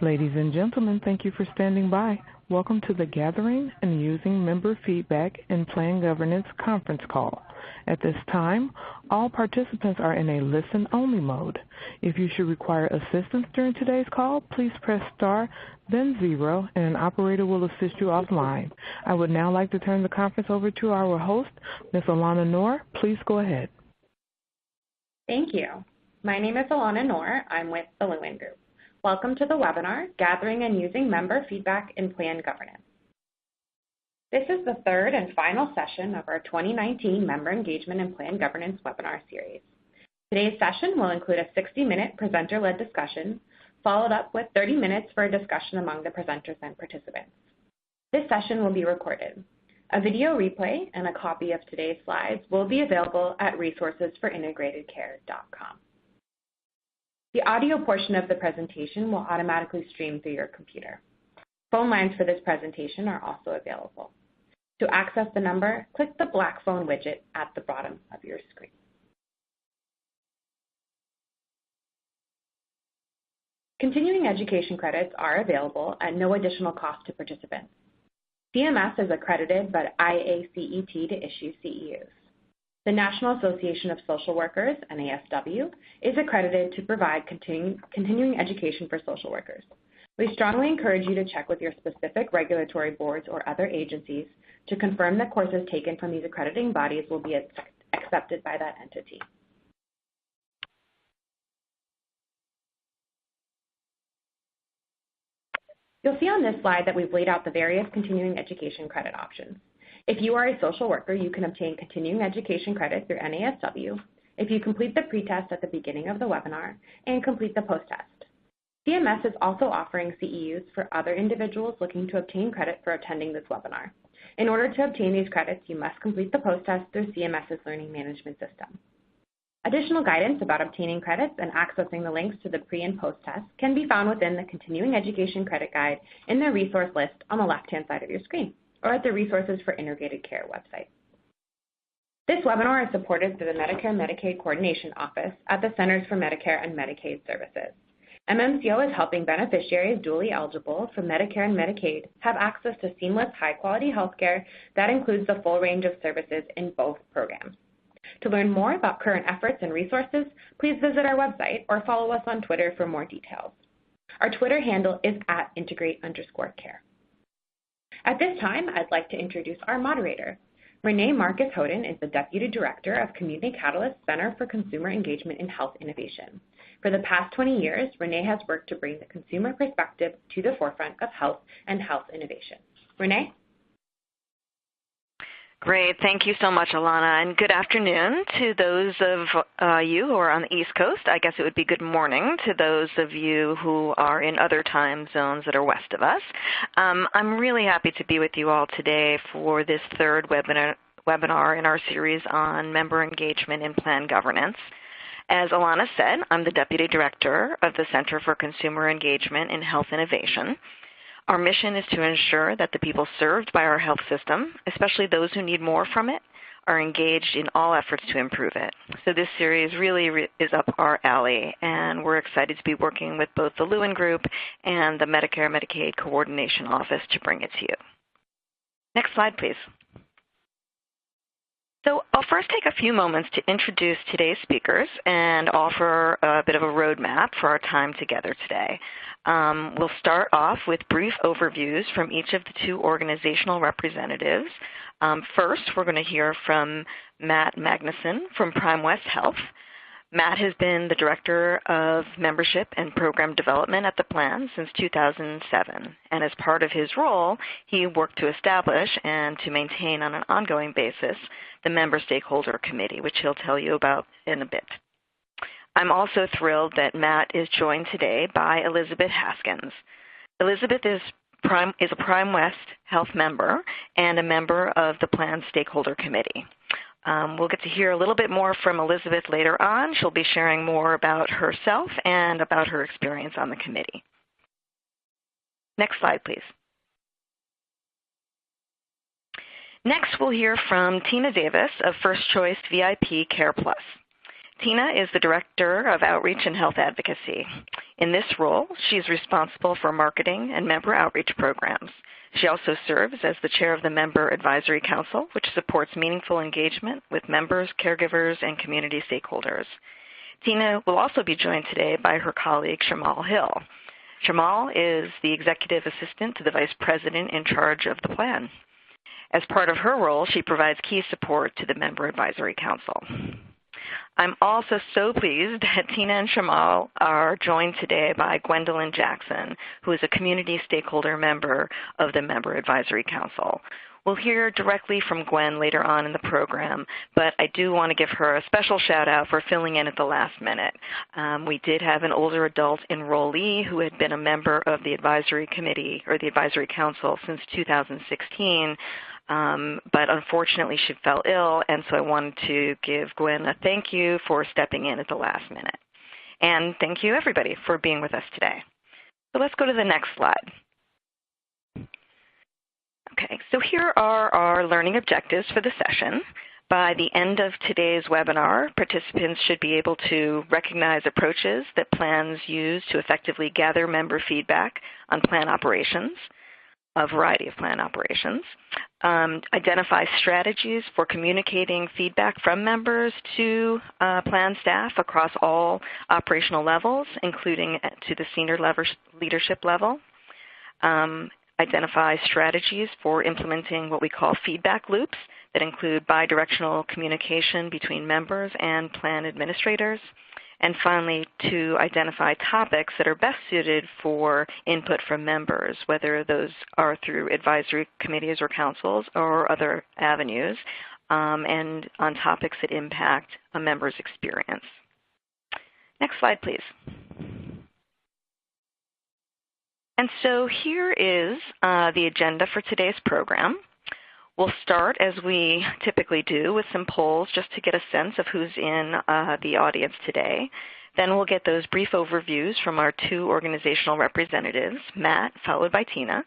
Ladies and gentlemen, thank you for standing by. Welcome to the Gathering and Using Member Feedback in Plan Governance conference call. At this time, all participants are in a listen-only mode. If you should require assistance during today's call, please press star, then 0, and an operator will assist you offline. I would now like to turn the conference over to our host, Ms. Alana Noor. Please go ahead. Thank you. My name is Alana Noor. I'm with the Lewin Group. Welcome to the webinar, Gathering and Using Member Feedback in Plan Governance. This is the third and final session of our 2019 Member Engagement and Plan Governance webinar series. Today's session will include a 60-minute presenter-led discussion, followed up with 30 minutes for a discussion among the presenters and participants. This session will be recorded. A video replay and a copy of today's slides will be available at resourcesforintegratedcare.com. The audio portion of the presentation will automatically stream through your computer. Phone lines for this presentation are also available. To access the number, click the black phone widget at the bottom of your screen. Continuing education credits are available at no additional cost to participants. CMS is accredited by IACET to issue CEUs. The National Association of Social Workers, NASW, is accredited to provide continuing education for social workers. We strongly encourage you to check with your specific regulatory boards or other agencies to confirm that courses taken from these accrediting bodies will be accepted by that entity. You'll see on this slide that we've laid out the various continuing education credit options. If you are a social worker, you can obtain continuing education credit through NASW if you complete the pretest at the beginning of the webinar and complete the post-test. CMS is also offering CEUs for other individuals looking to obtain credit for attending this webinar. In order to obtain these credits, you must complete the post-test through CMS's Learning Management System. Additional guidance about obtaining credits and accessing the links to the pre- and post-test can be found within the Continuing Education Credit Guide in the resource list on the left-hand side of your screen, or at the Resources for Integrated Care website. This webinar is supported through the Medicare and Medicaid Coordination Office at the Centers for Medicare and Medicaid Services. MMCO is helping beneficiaries dually eligible for Medicare and Medicaid have access to seamless, high-quality health care that includes the full range of services in both programs. To learn more about current efforts and resources, please visit our website or follow us on Twitter for more details. Our Twitter handle is @integrate_care. At this time, I'd like to introduce our moderator. Renee Marcus Hoden is the Deputy Director of Community Catalyst Center for Consumer Engagement in Health Innovation. For the past 20 years, Renee has worked to bring the consumer perspective to the forefront of health and health innovation. Renee? Great. Thank you so much, Alana, and good afternoon to those of you who are on the East Coast. I guess it would be good morning to those of you who are in other time zones that are west of us. I'm really happy to be with you all today for this third webinar in our series on member engagement in plan governance. As Alana said, I'm the Deputy Director of the Center for Consumer Engagement in Health Innovation. Our mission is to ensure that the people served by our health system, especially those who need more from it, are engaged in all efforts to improve it. So this series really is up our alley, and we're excited to be working with both the Lewin Group and the Medicare and Medicaid Coordination Office to bring it to you. Next slide, please. So I'll first take a few moments to introduce today's speakers and offer a bit of a roadmap for our time together today. We'll start off with brief overviews from each of the two organizational representatives. First, we're going to hear from Matt Magnuson from Prime West Health. Matt has been the Director of Membership and Program Development at the plan since 2007, and as part of his role, he worked to establish and to maintain on an ongoing basis the Member Stakeholder Committee, which he'll tell you about in a bit. I'm also thrilled that Matt is joined today by Elizabeth Haskins. Elizabeth is a Prime West Health member and a member of the Plan Stakeholder Committee. We'll get to hear a little bit more from Elizabeth later on. She'll be sharing more about herself and about her experience on the committee. Next slide, please. Next, we'll hear from Tina Davis of First Choice VIP Care Plus. Tina is the Director of Outreach and Health Advocacy. In this role, she is responsible for marketing and member outreach programs. She also serves as the chair of the Member Advisory Council, which supports meaningful engagement with members, caregivers, and community stakeholders. Tina will also be joined today by her colleague, Shamal Hill. Shamal is the executive assistant to the vice president in charge of the plan. As part of her role, she provides key support to the Member Advisory Council. I'm also so pleased that Tina and Shamal are joined today by Gwendolyn Jackson, who is a community stakeholder member of the Member Advisory Council. We'll hear directly from Gwen later on in the program, but I do want to give her a special shout out for filling in at the last minute. We did have an older adult enrollee who had been a member of the advisory committee or the advisory council since 2016, but unfortunately she fell ill, and so I wanted to give Gwen a thank you for stepping in at the last minute. And thank you, everybody, for being with us today. So let's go to the next slide. Okay, so here are our learning objectives for the session. By the end of today's webinar, participants should be able to recognize approaches that plans use to effectively gather member feedback on plan operations, a variety of plan operations, identify strategies for communicating feedback from members to plan staff across all operational levels, including to the senior leadership level, identify strategies for implementing what we call feedback loops that include bidirectional communication between members and plan administrators, and finally, to identify topics that are best suited for input from members, whether those are through advisory committees or councils or other avenues, and on topics that impact a member's experience. Next slide, please. And so here is the agenda for today's program. We'll start, as we typically do, with some polls just to get a sense of who's in the audience today. Then we'll get those brief overviews from our two organizational representatives, Matt, followed by Tina.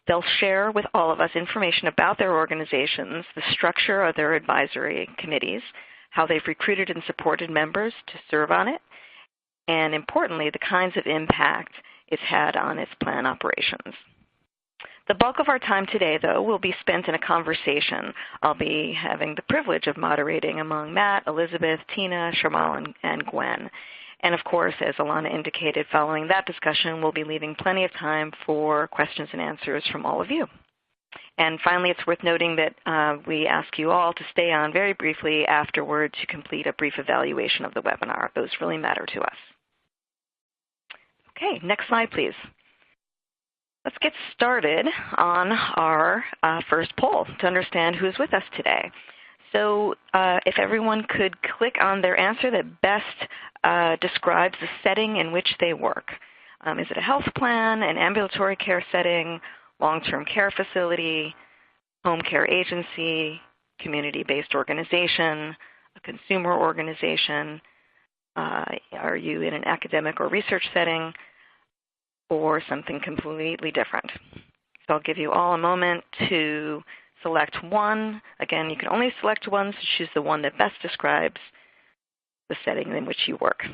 They'll share with all of us information about their organizations, the structure of their advisory committees, how they've recruited and supported members to serve on it, and importantly, the kinds of impact it's had on its plan operations. The bulk of our time today, though, will be spent in a conversation. I'll be having the privilege of moderating among Matt, Elizabeth, Tina, Shamal, and Gwen. And of course, as Alana indicated, following that discussion, we'll be leaving plenty of time for questions and answers from all of you. And finally, it's worth noting that we ask you all to stay on very briefly afterward to complete a brief evaluation of the webinar. Those really matter to us. Okay, next slide, please. Let's get started on our first poll to understand who's with us today. So if everyone could click on their answer that best describes the setting in which they work. Is it a health plan, an ambulatory care setting, long-term care facility, home care agency, community-based organization, a consumer organization? Are you in an academic or research setting, or something completely different? So I'll give you all a moment to select one. Again, you can only select one, so choose the one that best describes the setting in which you work.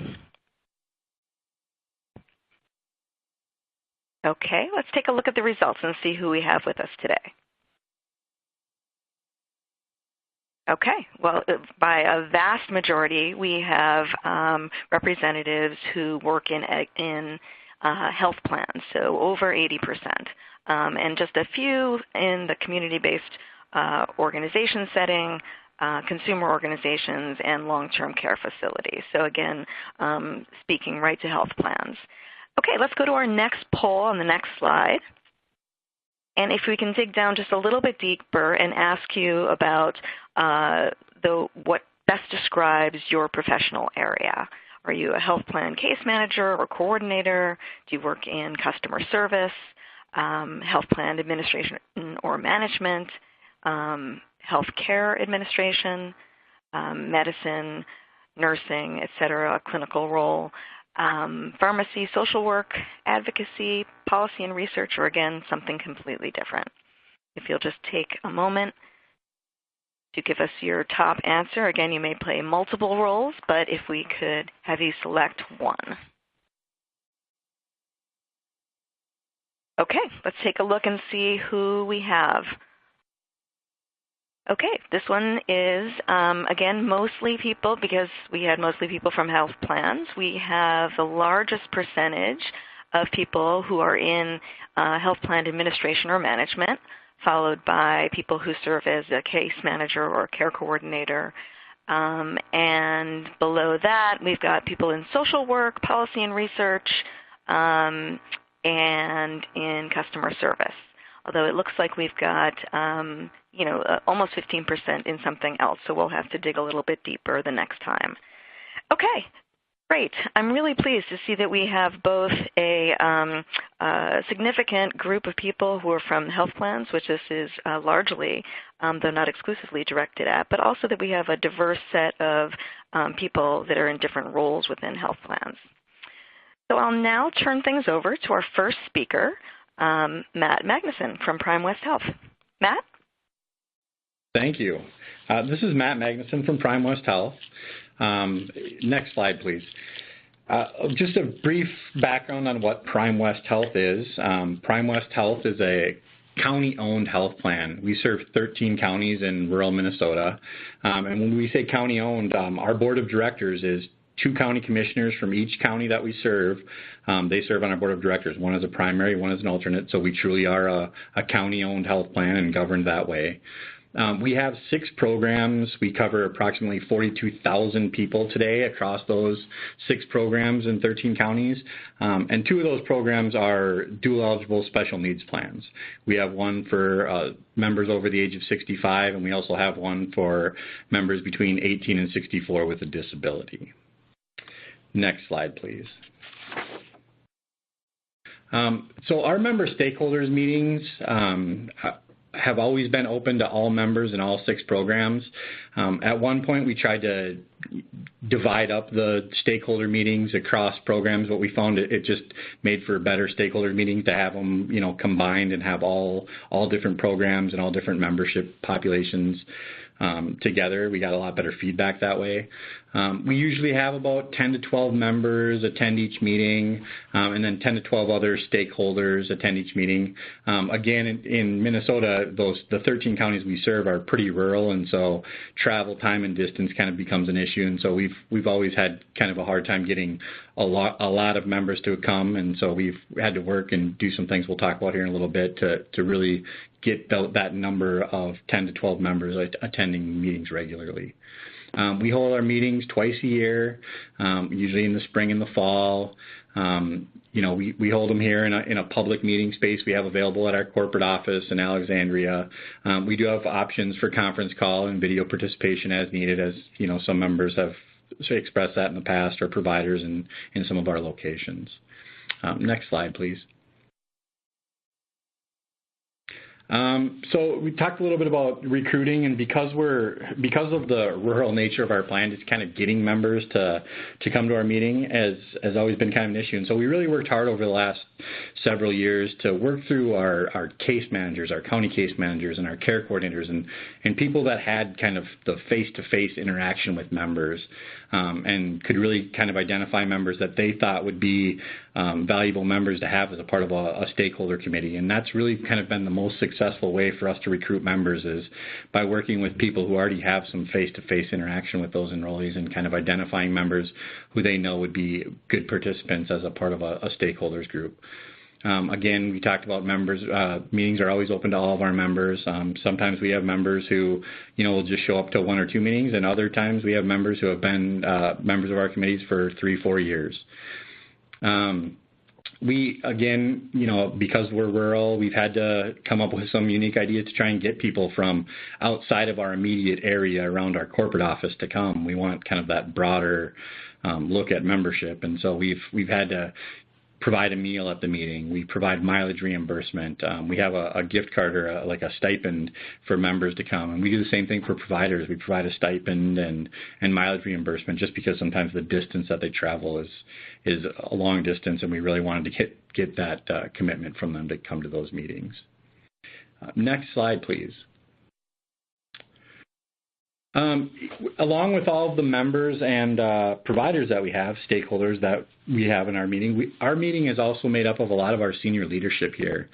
Okay, let's take a look at the results and see who we have with us today. Okay, well, by a vast majority, we have representatives who work in health plans, so over 80%, and just a few in the community-based organization setting, consumer organizations, and long-term care facilities. So again, speaking right to health plans. Okay, let's go to our next poll on the next slide. And if we can dig down just a little bit deeper and ask you about what best describes your professional area. Are you a health plan case manager or coordinator? Do you work in customer service, health plan administration or management, health care administration, medicine, nursing, et cetera, a clinical role, pharmacy, social work, advocacy, policy and research, or again, something completely different? If you'll just take a moment to give us your top answer. Again, you may play multiple roles, but if we could have you select one. Okay, let's take a look and see who we have. Okay, this one is, again, mostly people, because we had mostly people from health plans. We have the largest percentage of people who are in health plan administration or management, followed by people who serve as a case manager or care coordinator. And below that, we've got people in social work, policy and research, and in customer service. Although it looks like we've got almost 15% in something else, so we'll have to dig a little bit deeper the next time. Okay, great. I'm really pleased to see that we have both a significant group of people who are from health plans, which this is largely, though not exclusively, directed at, but also that we have a diverse set of people that are in different roles within health plans. So I'll now turn things over to our first speaker, Matt Magnuson from Prime West Health. Matt? Thank you. This is Matt Magnuson from Prime West Health. Next slide, please. Just a brief background on what Prime West Health is. Prime West Health is a county-owned health plan. We serve 13 counties in rural Minnesota. And when we say county-owned, our board of directors is 2 county commissioners from each county that we serve. They serve on our board of directors. One is a primary, one is an alternate, so we truly are a county-owned health plan and governed that way. We have 6 programs. We cover approximately 42,000 people today across those 6 programs in 13 counties. And 2 of those programs are dual-eligible special needs plans. We have one for members over the age of 65, and we also have one for members between 18 and 64 with a disability. Next slide, please. So our member stakeholders meetings have always been open to all members in all 6 programs. At one point, we tried to divide up the stakeholder meetings across programs. What we found, it just made for better stakeholder meetings to have them, combined and have all different programs and all different membership populations together. We got a lot better feedback that way. We usually have about 10 to 12 members attend each meeting, and then 10 to 12 other stakeholders attend each meeting. Again, in Minnesota, the 13 counties we serve are pretty rural, and so travel time and distance kind of becomes an issue. And so we've always had kind of a hard time getting a lot of members to come, and so we've had to work and do some things we'll talk about here in a little bit to really get that number of 10 to 12 members attending meetings regularly. We hold our meetings twice a year, usually in the spring and the fall. We hold them here in a public meeting space we have available at our corporate office in Alexandria. We do have options for conference call and video participation as needed, as some members have expressed that in the past, or providers in some of our locations. Next slide, please. So we talked a little bit about recruiting, and because of the rural nature of our plan, just kind of getting members to come to our meeting has always been kind of an issue. And so we really worked hard over the last several years to work through our case managers, our county case managers, and our care coordinators, and people that had kind of the face-to-face interaction with members, and could really kind of identify members that they thought would be valuable members to have as a part of a stakeholder committee. And that's really kind of been the most successful way for us to recruit members, is by working with people who already have some face-to-face interaction with those enrollees and kind of identifying members who they know would be good participants as a part of a stakeholders group. Again, we talked about members. Meetings are always open to all of our members. Sometimes we have members who, will just show up to 1 or 2 meetings, and other times we have members who have been members of our committees for 3-4 years. We, again, because we're rural, we've had to come up with some unique ideas to try and get people from outside of our immediate area around our corporate office to come. We want kind of that broader look at membership, and so we've had to provide a meal at the meeting. We provide mileage reimbursement. We have a gift card or like a stipend for members to come. And we do the same thing for providers. We provide a stipend and mileage reimbursement, just because sometimes the distance that they travel is a long distance, and we really wanted to get that commitment from them to come to those meetings. Next slide, please. Along with all of the members and providers that we have, stakeholders that we have in our meeting, our meeting is also made up of a lot of our senior leadership here.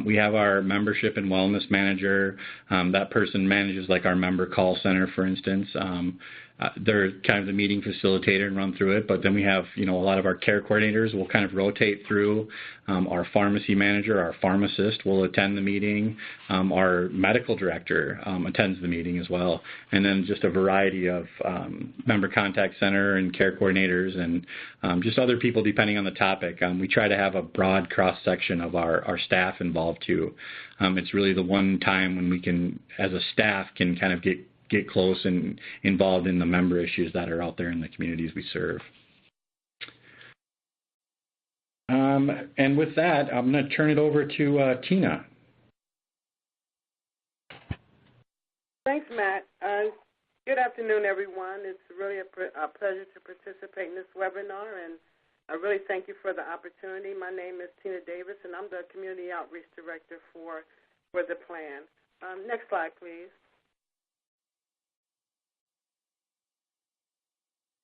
We have our membership and wellness manager. That person manages like our member call center, for instance. They're kind of the meeting facilitator and run through it, but then we have, a lot of our care coordinators will kind of rotate through. Our pharmacy manager, our pharmacist will attend the meeting. Our medical director attends the meeting as well. And then just a variety of member contact center and care coordinators and just other people depending on the topic. We try to have a broad cross-section of our staff involved too. It's really the one time when we can, as a staff, can kind of get close and involved in the member issues that are out there in the communities we serve. And with that, I'm going to turn it over to Tina. Thanks, Matt. Good afternoon, everyone. It's really a pleasure to participate in this webinar, and I really thank you for the opportunity. My name is Tina Davis, and I'm the Community Outreach Director for the plan. Next slide, please.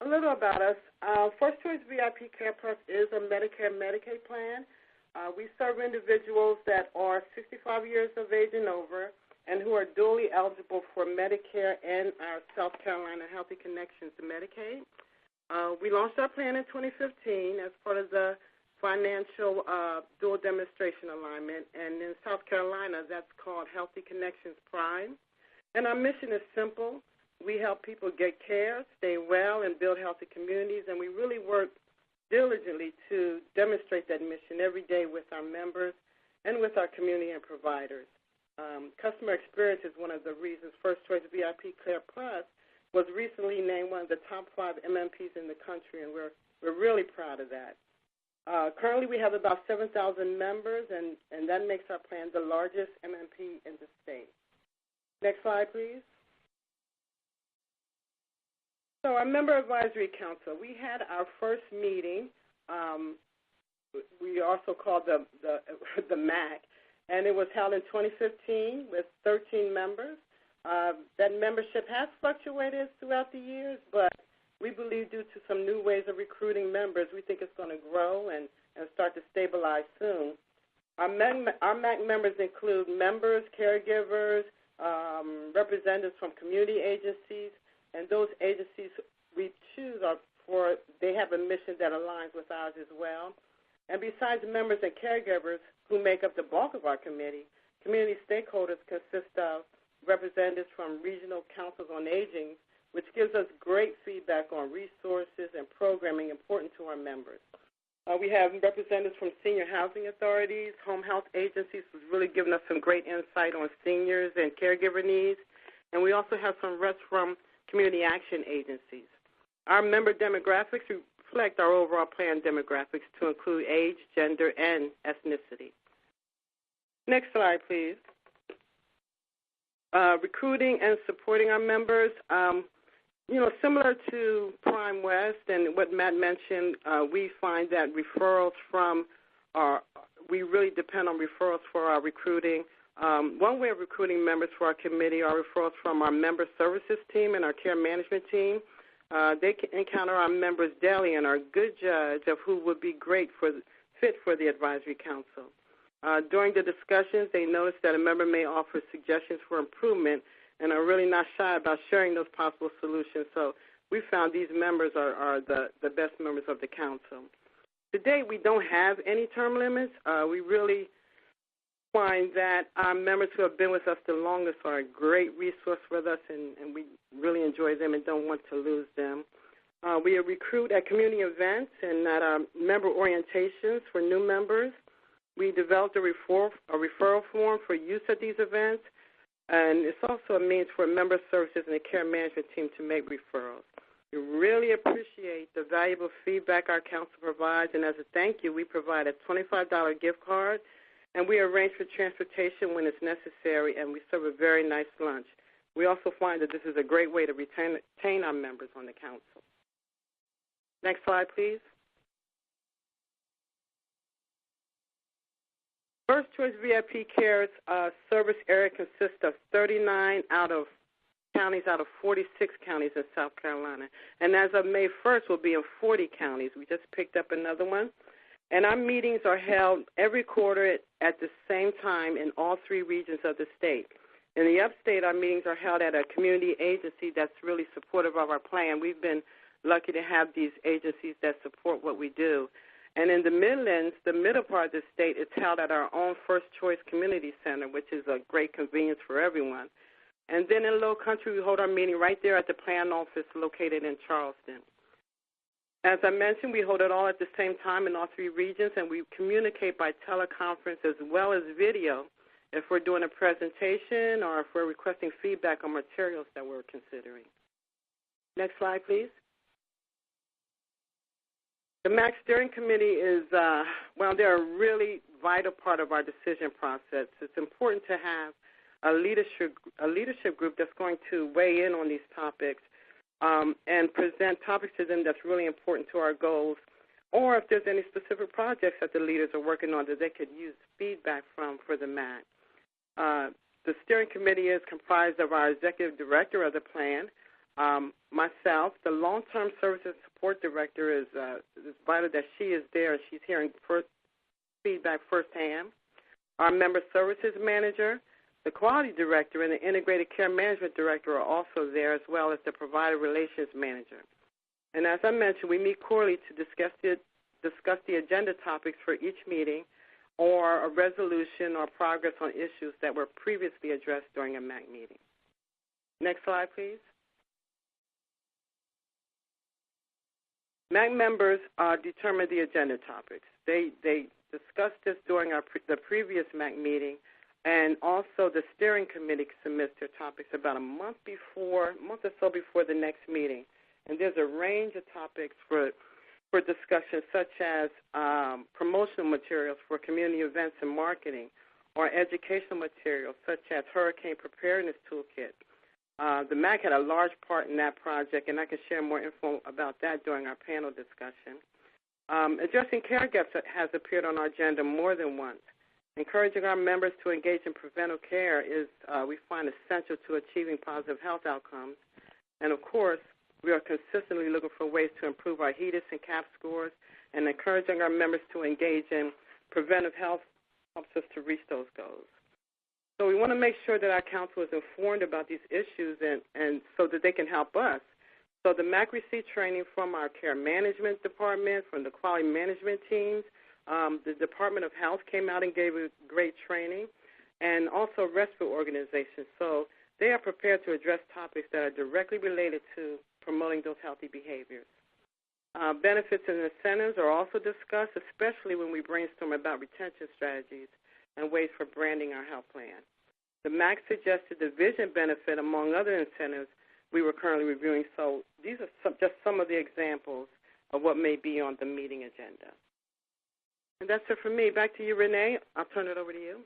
A little about us. First Choice VIP Care Plus is a Medicare and Medicaid plan. We serve individuals that are 65 years of age and over and who are duly eligible for Medicare and our South Carolina Healthy Connections to Medicaid. We launched our plan in 2015 as part of the financial dual demonstration alignment, and in South Carolina, that's called Healthy Connections Prime. And our mission is simple. We help people get care, stay well, and build healthy communities, and we really work diligently to demonstrate that mission every day with our members and with our community and providers. Customer experience is one of the reasons First Choice VIP Care Plus was recently named one of the top 5 MMPs in the country, and we're really proud of that. Currently, we have about 7,000 members, and that makes our plan the largest MMP in the state. Next slide, please. So our Member Advisory Council, we had our first meeting. We also called the MAC, and it was held in 2015 with 13 members. That membership has fluctuated throughout the years, but we believe due to some new ways of recruiting members, we think it's going to grow and start to stabilize soon. Our MAC members include members, caregivers, representatives from community agencies, and those agencies we choose they have a mission that aligns with ours as well. And besides members and caregivers who make up the bulk of our committee, community stakeholders consist of representatives from regional councils on aging, which gives us great feedback on resources and programming important to our members. We have representatives from senior housing authorities, home health agencies, who's really given us some great insight on seniors and caregiver needs. And we also have some reps from community action agencies. Our member demographics reflect our overall plan demographics to include age, gender, and ethnicity. Next slide, please. Recruiting and supporting our members. Similar to Prime West and what Matt mentioned, we find that we really depend on referrals for our recruiting. One way of recruiting members for our committee are referrals from our member services team and our care management team. They encounter our members daily and are a good judge of who would be fit for the advisory council. During the discussions, they notice that a member may offer suggestions for improvement and are really not shy about sharing those possible solutions. So we found these members are the best members of the council. Today, we don't have any term limits. We really find that our members who have been with us the longest are a great resource with us, and we really enjoy them and don't want to lose them. We recruit at community events and at our member orientations for new members. We developed a referral form for use at these events, and it's also a means for member services and the care management team to make referrals. We really appreciate the valuable feedback our council provides, and as a thank you, we provide a $25 gift card, and we arrange for transportation when it's necessary, and we serve a very nice lunch. We also find that this is a great way to retain our members on the council. Next slide, please. First Choice VIP Care's service area consists of 39 out of counties out of 46 counties in South Carolina. And as of May 1st, we'll be in 40 counties. We just picked up another one. And our meetings are held every quarter at the same time in all 3 regions of the state. In the upstate, our meetings are held at a community agency that's really supportive of our plan. We've been lucky to have these agencies that support what we do. And in the Midlands, the middle part of the state, it's held at our own First Choice Community Center, which is a great convenience for everyone. And then in Low Country, we hold our meeting right there at the plan office located in Charleston. As I mentioned, we hold it all at the same time in all 3 regions, and we communicate by teleconference as well as video if we're doing a presentation or if we're requesting feedback on materials that we're considering. Next slide, please. The MAC Steering Committee is, they're a really vital part of our decision process. It's important to have a leadership group that's going to weigh in on these topics and present topics to them that's really important to our goals, or if there's any specific projects that the leaders are working on that they could use feedback from for the MAC. The steering committee is comprised of our executive director of the plan, myself, the long-term services support director is vital that she is there and she's hearing feedback firsthand. Our member services manager, the quality director, and the integrated care management director are also there, as well as the provider relations manager. And as I mentioned, we meet quarterly to discuss the agenda topics for each meeting or a resolution or progress on issues that were previously addressed during a MAC meeting. Next slide, please. MAC members determine the agenda topics. They discussed this during the previous MAC meeting, and also the steering committee submits their topics about a month or so before the next meeting. And there's a range of topics for discussion, such as promotional materials for community events and marketing, or educational materials such as Hurricane Preparedness Toolkit. The MAC had a large part in that project, and I can share more info about that during our panel discussion. Addressing care gaps has appeared on our agenda more than once. Encouraging our members to engage in preventive care is, we find, essential to achieving positive health outcomes. And, of course, we are consistently looking for ways to improve our HEDIS and CAP scores, and encouraging our members to engage in preventive health helps us to reach those goals. So we want to make sure that our council is informed about these issues and so that they can help us. So the MAC received training from our care management department, from the quality management teams. The Department of Health came out and gave a great training, and also respite organizations. So they are prepared to address topics that are directly related to promoting those healthy behaviors. Benefits and incentives are also discussed, especially when we brainstorm about retention strategies and ways for branding our health plan. The MAC suggested the vision benefit, among other incentives we were currently reviewing. So these are just some of the examples of what may be on the meeting agenda. And that's it for me. Back to you, Renee. I'll turn it over to you.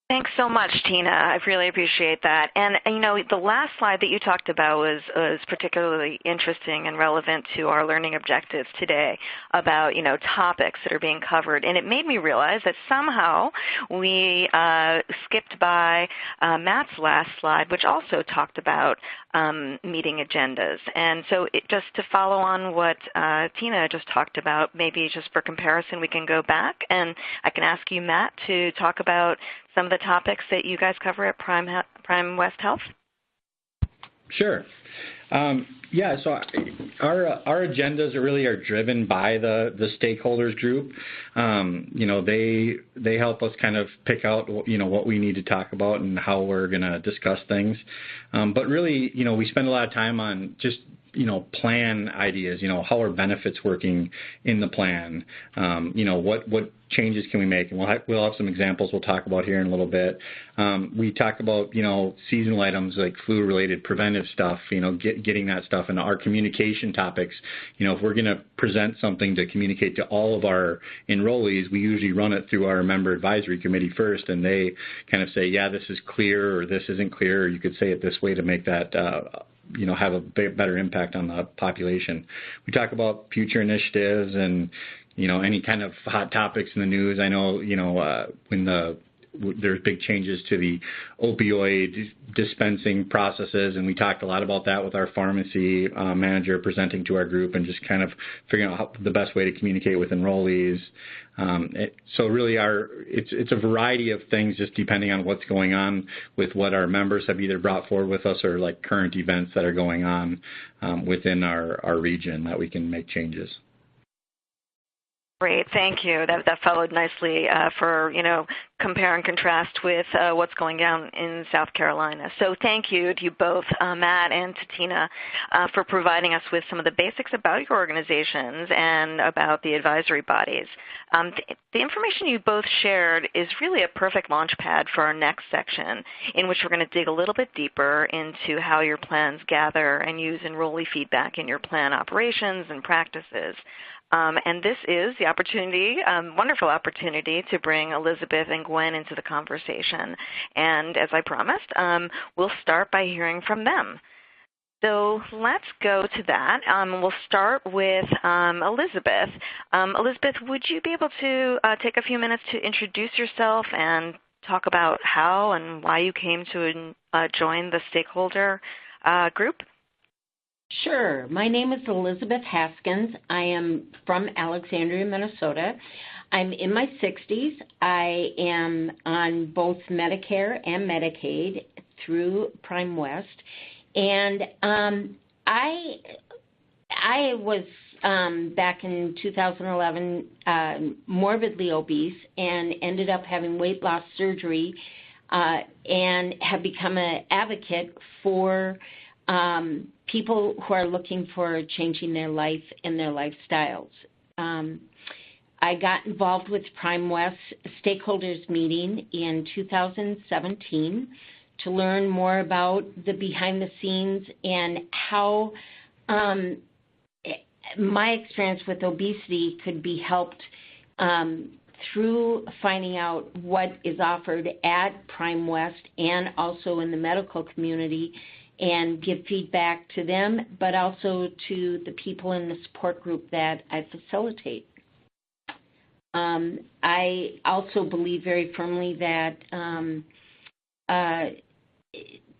Thanks so much, Tina. I really appreciate that. And, you know, the last slide that you talked about was particularly interesting and relevant to our learning objectives today about, you know, topics that are being covered. And it made me realize that somehow we skipped by Matt's last slide, which also talked about meeting agendas. And so just to follow on what Tina just talked about, maybe just for comparison, we can go back and I can ask you, Matt, to talk about some of the topics that you guys cover at Prime West Health? Sure. So our agendas are driven by the stakeholders group. They help us kind of pick out, what we need to talk about and how we're going to discuss things. But really, we spend a lot of time on just, plan ideas, how are benefits working in the plan, what changes can we make? And we'll have some examples we'll talk about here in a little bit. We talk about, seasonal items like flu-related preventive stuff, getting that stuff. And our communication topics, if we're going to present something to communicate to all of our enrollees, we usually run it through our member advisory committee first, and they kind of say, yeah, this is clear, or this isn't clear, or you could say it this way to make that have a better impact on the population. We talk about future initiatives and, any kind of hot topics in the news. I know, when there's big changes to the opioid dispensing processes, and we talked a lot about that with our pharmacy manager presenting to our group and just kind of figuring out the best way to communicate with enrollees. So really it's a variety of things just depending on what's going on with what our members have either brought forward with us or like current events that are going on within our region that we can make changes. Great, thank you. That followed nicely for, compare and contrast with what's going on in South Carolina. So thank you to you both, Matt and Tatina, for providing us with some of the basics about your organizations and about the advisory bodies. The information you both shared is really a perfect launch pad for our next section, in which we're going to dig a little bit deeper into how your plans gather and use enrollee feedback in your plan operations and practices. And this is the opportunity, wonderful opportunity, to bring Elizabeth and Gwen into the conversation. And as I promised, we'll start by hearing from them. So let's go to that. We'll start with Elizabeth. Elizabeth, would you be able to take a few minutes to introduce yourself and talk about how and why you came to join the stakeholder group? Sure. My name is Elizabeth Haskins. I am from Alexandria, Minnesota. I'm in my 60s. I am on both Medicare and Medicaid through Prime West. And I was, back in 2011, morbidly obese and ended up having weight loss surgery and have become an advocate for people who are looking for changing their life and their lifestyles. I got involved with Prime West stakeholders meeting in 2017 to learn more about the behind the scenes and how my experience with obesity could be helped through finding out what is offered at Prime West and also in the medical community, and give feedback to them, but also to the people in the support group that I facilitate. I also believe very firmly that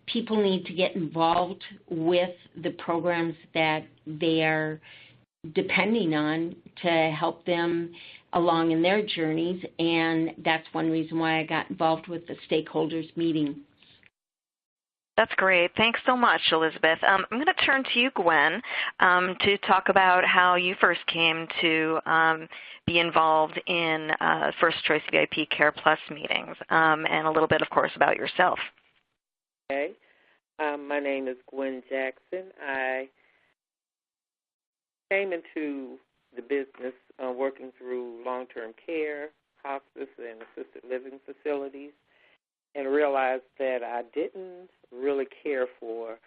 people need to get involved with the programs that they are depending on to help them along in their journeys, and that's one reason why I got involved with the stakeholders meeting. That's great. Thanks so much, Elizabeth. I'm going to turn to you, Gwen, to talk about how you first came to be involved in First Choice VIP Care Plus meetings, and a little bit, of course, about yourself. Okay. My name is Gwen Jackson. I came into the business working through long-term care, hospice, and assisted living facilities, and realized that I didn't really care for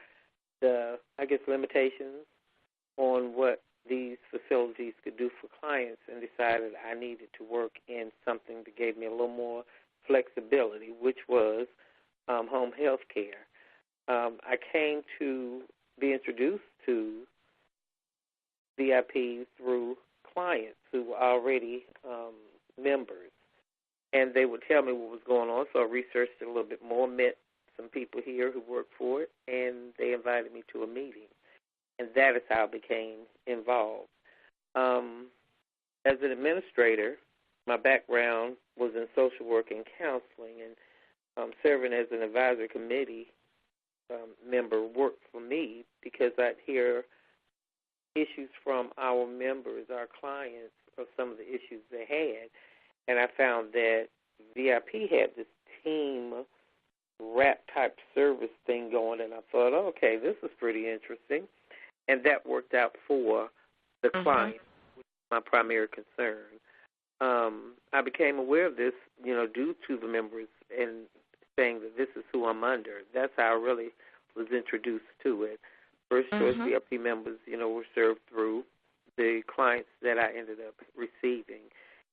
the, limitations on what these facilities could do for clients, and decided I needed to work in something that gave me a little more flexibility, which was home health care. I came to be introduced to VIP through clients who were already members, and they would tell me what was going on, so I researched it a little bit more, met some people here who worked for it, and they invited me to a meeting, and that is how I became involved. As an administrator, my background was in social work and counseling, and serving as an advisory committee member worked for me because I'd hear issues from our members, our clients, of some of the issues they had, and I found that VIP had this team wrap type service thing going, and I thought, okay, this is pretty interesting, and that worked out for the client, which was my primary concern. I became aware of this, due to the members and saying that this is who I'm under. That's how I really was introduced to it. First Choice VIP members, were served through the clients that I ended up receiving.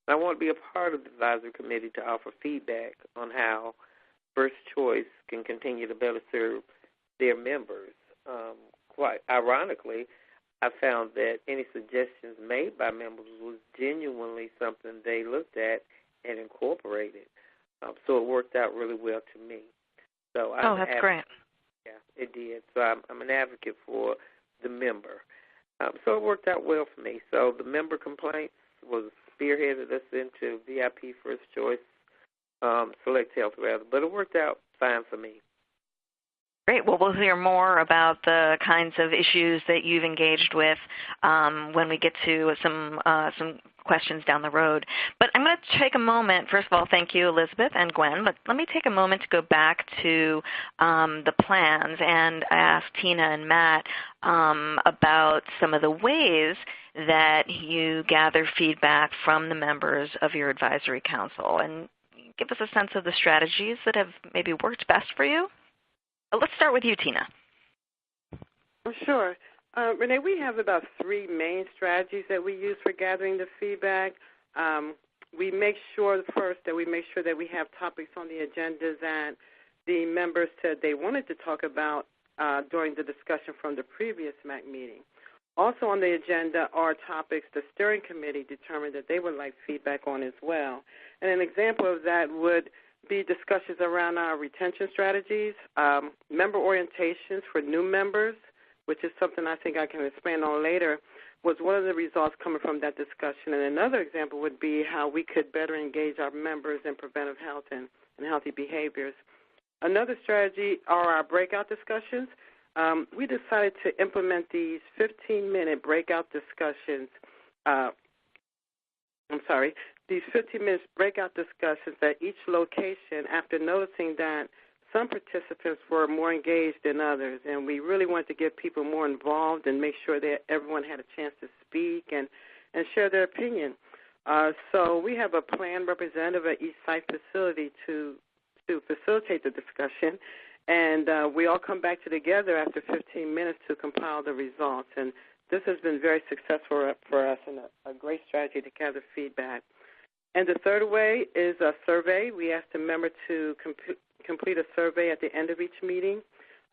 And I want to be a part of the advisory committee to offer feedback on how First Choice can continue to better serve their members. Quite ironically, I found that any suggestions made by members was genuinely something they looked at and incorporated. So it worked out really well to me. So that's great. Yeah, it did. So I'm an advocate for the member. So it worked out well for me. So the member complaints was spearheaded us into VIP First Choice Select Health, rather. But it worked out fine for me. Great. Well, we'll hear more about the kinds of issues that you've engaged with when we get to some questions down the road. But I'm going to take a moment. First of all, thank you, Elizabeth and Gwen. But let me take a moment to go back to the plans and ask Tina and Matt about some of the ways that you gather feedback from the members of your advisory council, and give us a sense of the strategies that have maybe worked best for you. Let's start with you, Tina. Sure. Renee, we have about 3 main strategies that we use for gathering the feedback. We make sure first that we have topics on the agenda that the members said they wanted to talk about during the discussion from the previous MAC meeting. Also on the agenda are topics the steering committee determined that they would like feedback on as well. And an example of that would be discussions around our retention strategies, member orientations for new members, which is something I think I can expand on later, was one of the results coming from that discussion. And another example would be how we could better engage our members in preventive health and healthy behaviors. Another strategy are our breakout discussions. We decided to implement these 15-minute breakout discussions these 15-minute breakout discussions at each location after noticing that some participants were more engaged than others, and we really wanted to get people more involved and make sure that everyone had a chance to speak and share their opinion. So we have a planned representative at each site facility to facilitate the discussion, and we all come back together after 15 minutes to compile the results. And this has been very successful for us and a great strategy to gather feedback. And the third way is a survey. We ask the member to complete a survey at the end of each meeting.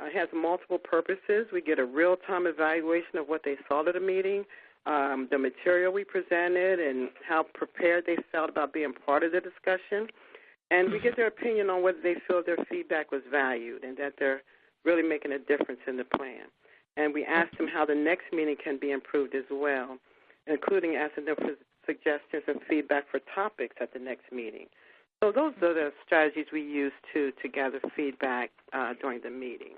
It has multiple purposes. We get a real-time evaluation of what they saw at the meeting, the material we presented, and how prepared they felt about being part of the discussion. And we get their opinion on whether they feel their feedback was valued and that they're really making a difference in the plan. And we ask them how the next meeting can be improved as well, including asking them for suggestions and feedback for topics at the next meeting. So those are the strategies we use to gather feedback during the meeting.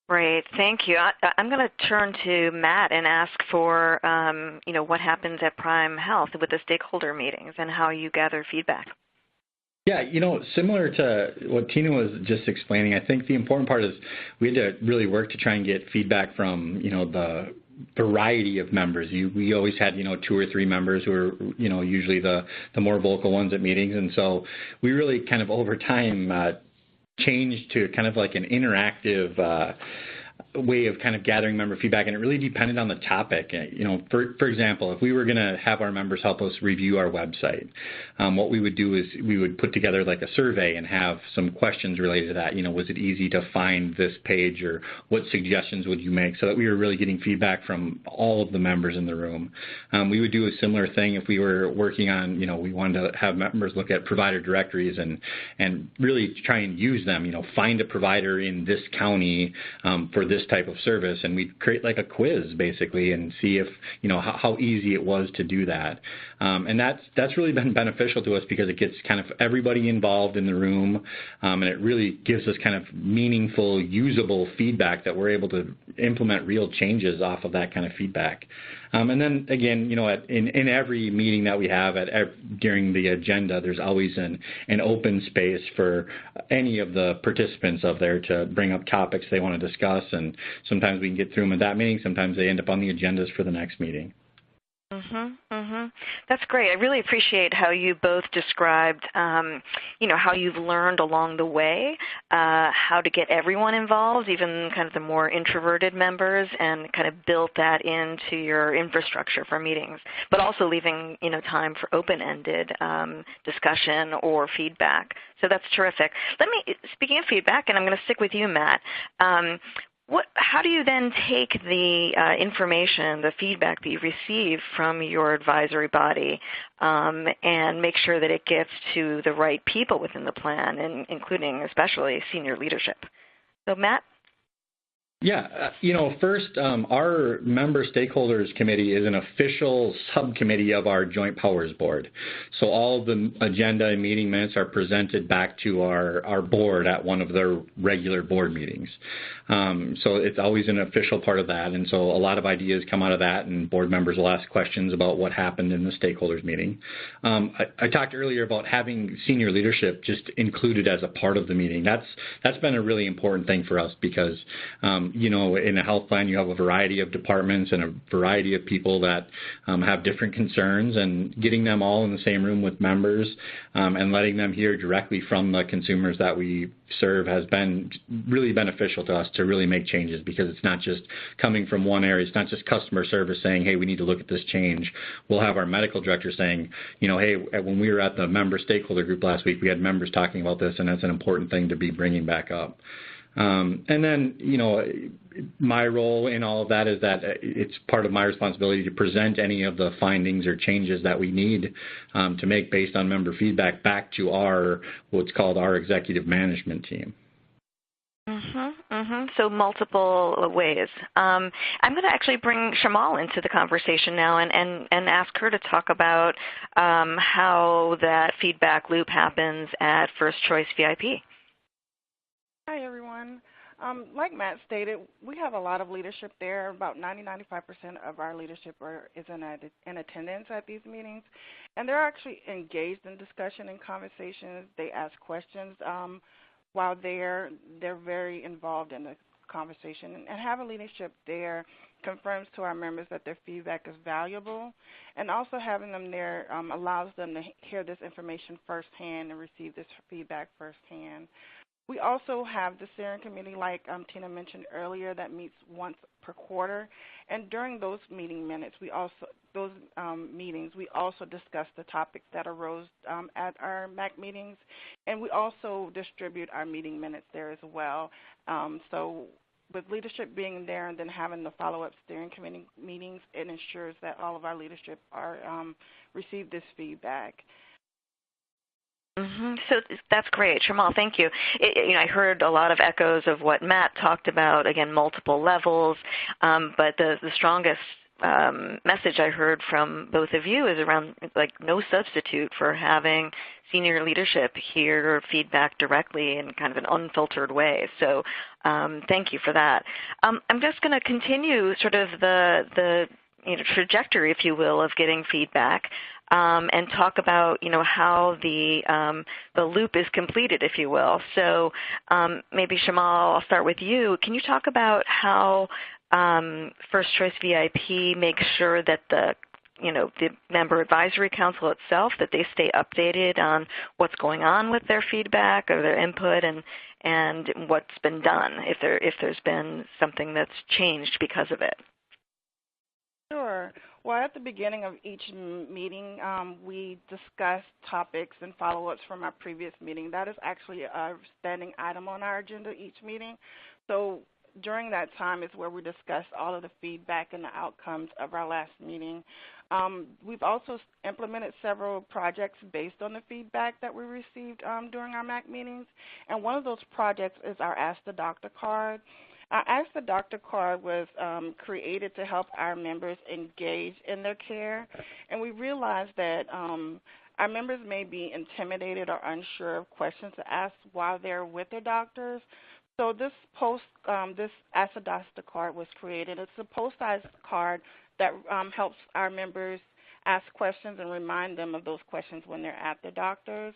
Great, thank you. I'm going to turn to Matt and ask for, what happens at Prime Health with the stakeholder meetings and how you gather feedback. Yeah, similar to what Tina was just explaining, I think the important part is we had to really work to try and get feedback from, the variety of members. We always had, 2 or 3 members who are, usually the more vocal ones at meetings. And so we really kind of over time changed to kind of like an interactive way of kind of gathering member feedback, and it really depended on the topic. For example, if we were going to have our members help us review our website, what we would do is we would put together like a survey and have some questions related to that. Was it easy to find this page, or what suggestions would you make, so that we were really getting feedback from all of the members in the room. We would do a similar thing if we were working on, we wanted to have members look at provider directories and really try and use them, find a provider in this county for this type of service, and we'd create like a quiz basically and see if how easy it was to do that, and that's really been beneficial to us because it gets kind of everybody involved in the room, and it really gives us kind of meaningful, usable feedback that we're able to implement real changes off of that kind of feedback. And then again, in every meeting that we have during the agenda, there's always an open space for any of the participants of there to bring up topics they want to discuss, and sometimes we can get through them at that meeting. Sometimes they end up on the agendas for the next meeting. That's great. I really appreciate how you both described, how you've learned along the way, how to get everyone involved, even kind of the more introverted members, and kind of built that into your infrastructure for meetings, but also leaving, time for open-ended discussion or feedback. So that's terrific. Speaking of feedback, and I'm going to stick with you, Matt, How do you then take the information, the feedback that you receive from your advisory body and make sure that it gets to the right people within the plan, and including especially senior leadership? So, Matt? Yeah, first, our Member Stakeholders Committee is an official subcommittee of our Joint Powers Board. So all the agenda and meeting minutes are presented back to our board at one of their regular board meetings. So it's always an official part of that, and so a lot of ideas come out of that, and board members will ask questions about what happened in the stakeholders meeting. I talked earlier about having senior leadership just included as a part of the meeting. That's been a really important thing for us because in a health plan, you have a variety of departments and a variety of people that have different concerns, and getting them all in the same room with members and letting them hear directly from the consumers that we serve has been really beneficial to us to really make changes, because it's not just coming from one area. It's not just customer service saying, hey, we need to look at this change. We'll have our medical director saying, hey, when we were at the member stakeholder group last week, we had members talking about this, and that's an important thing to be bringing back up. And then, my role in all of that is that it's part of my responsibility to present any of the findings or changes that we need to make based on member feedback back to what's called our executive management team. So multiple ways. I'm going to actually bring Shamal into the conversation now and ask her to talk about how that feedback loop happens at First Choice VIP. Hi, everyone. Like Matt stated, we have a lot of leadership there. About 90-95% of our leadership is in attendance at these meetings, and they're actually engaged in discussion and conversations. They ask questions while they're very involved in the conversation, and having leadership there confirms to our members that their feedback is valuable, and also having them there allows them to hear this information firsthand and receive this feedback firsthand. We also have the steering committee, like Tina mentioned earlier, that meets once per quarter, and during those meeting minutes, we also discuss the topics that arose at our MAC meetings, and we also distribute our meeting minutes there as well. So with leadership being there and then having the follow-up steering committee meetings, it ensures that all of our leadership receive this feedback. So that's great. Shamal, thank you. I heard a lot of echoes of what Matt talked about, again, multiple levels, but the strongest message I heard from both of you is around no substitute for having senior leadership hear feedback directly in kind of an unfiltered way. So thank you for that. I'm just going to continue sort of the trajectory, if you will, of getting feedback. And talk about, how the loop is completed, if you will. So maybe, Shamal, I'll start with you. Can you talk about how First Choice VIP makes sure that the Member Advisory Council itself, that they stay updated on what's going on with their feedback or their input and what's been done, if there's been something that's changed because of it? Sure. Well, at the beginning of each meeting, we discuss topics and follow-ups from our previous meeting. That is actually a standing item on our agenda each meeting. So during that time is where we discuss all of the feedback and the outcomes of our last meeting. We've also implemented several projects based on the feedback that we received during our MAC meetings, and one of those projects is our Ask the Doctor card. Our Ask the Doctor card was created to help our members engage in their care, and we realized that our members may be intimidated or unsure of questions to ask while they're with their doctors. So this Ask the Doctor card was created. It's a post-sized card that helps our members ask questions and remind them of those questions when they're at their doctors.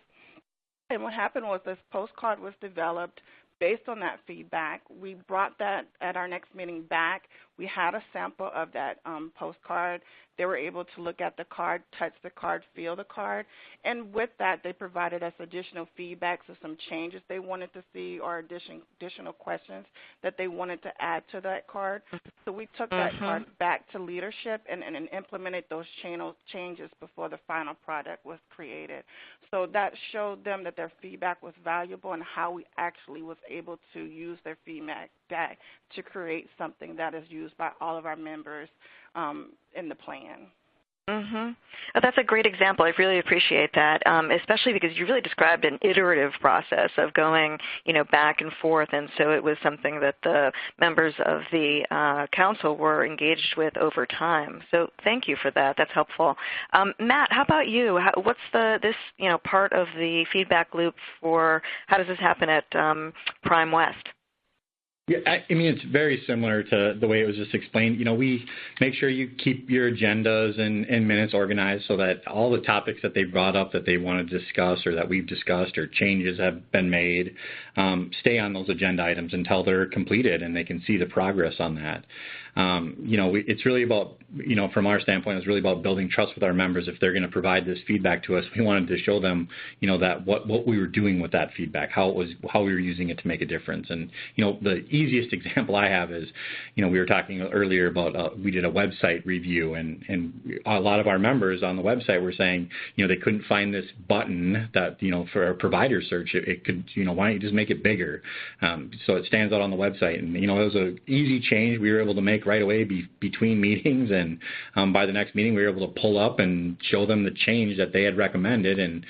And what happened was this postcard was developed based on that feedback. We brought that at our next meeting back. We had a sample of that postcard. They were able to look at the card, touch the card, feel the card, and with that they provided us additional feedback, so some changes they wanted to see or additional questions that they wanted to add to that card. So we took that card back to leadership and implemented those changes before the final product was created. So that showed them that their feedback was valuable and how we actually was able to use their feedback to create something that is used by all of our members in the plan. Mm-hmm. Oh, that's a great example. I really appreciate that, especially because you really described an iterative process of going, back and forth, and so it was something that the members of the council were engaged with over time. So thank you for that. That's helpful. Matt, how about you? What's this part of the feedback loop for? How does this happen at Prime West? Yeah, I mean, it's very similar to the way it was just explained. We make sure you keep your agendas and minutes organized so that all the topics that they brought up that they want to discuss or that we've discussed or changes have been made stay on those agenda items until they're completed and they can see the progress on that. It's really about, from our standpoint, it's really about building trust with our members. If they're going to provide this feedback to us, we wanted to show them, that what we were doing with that feedback, how we were using it to make a difference. And, the easiest example I have is, we were talking earlier about, we did a website review and a lot of our members on the website were saying, they couldn't find this button that, for a provider search, it could, why don't you just make it bigger? So it stands out on the website. And, it was an easy change we were able to make right away between meetings, and by the next meeting we were able to pull up and show them the change that they had recommended and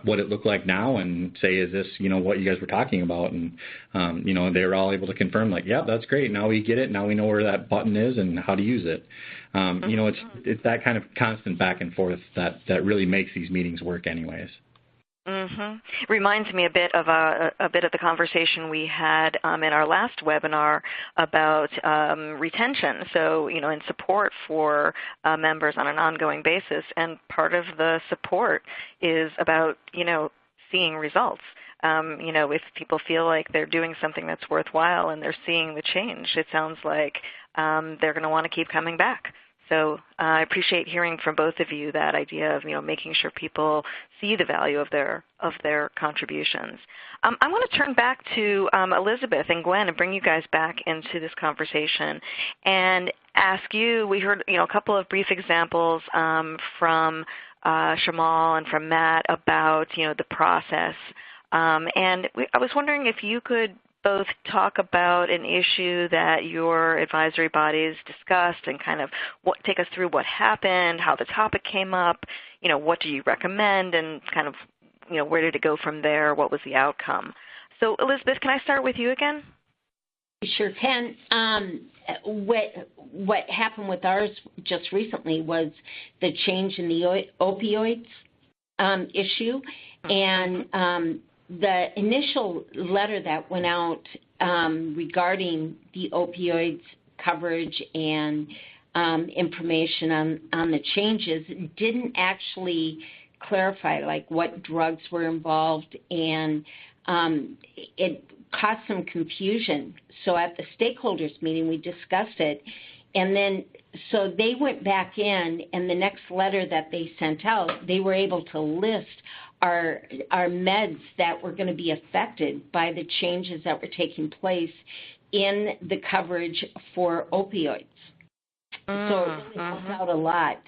what it looked like now and say, is this what you guys were talking about? And they were all able to confirm, like, yeah, that's great, now we get it, now we know where that button is and how to use it. It's that kind of constant back and forth that really makes these meetings work anyways. Mm-hmm. Reminds me a bit of the conversation we had in our last webinar about retention. So, in support for members on an ongoing basis, and part of the support is about seeing results. If people feel like they're doing something that's worthwhile and they're seeing the change, it sounds like they're going to want to keep coming back. So I appreciate hearing from both of you that idea of making sure people see the value of their contributions. I want to turn back to Elizabeth and Gwen and bring you guys back into this conversation and ask you. We heard a couple of brief examples from Shamal and from Matt about the process, and I was wondering if you could both talk about an issue that your advisory bodies discussed and kind of take us through what happened, how the topic came up, what do you recommend, and kind of, where did it go from there, what was the outcome. So, Elizabeth, can I start with you again? Sure can. What happened with ours just recently was the change in the opioids issue, and the initial letter that went out regarding the opioids coverage and information on the changes didn't actually clarify like what drugs were involved, and it caused some confusion. So at the stakeholders meeting we discussed it, and then so they went back in, and the next letter that they sent out, they were able to list our meds that were going to be affected by the changes that were taking place in the coverage for opioids. So it really helped out a lot,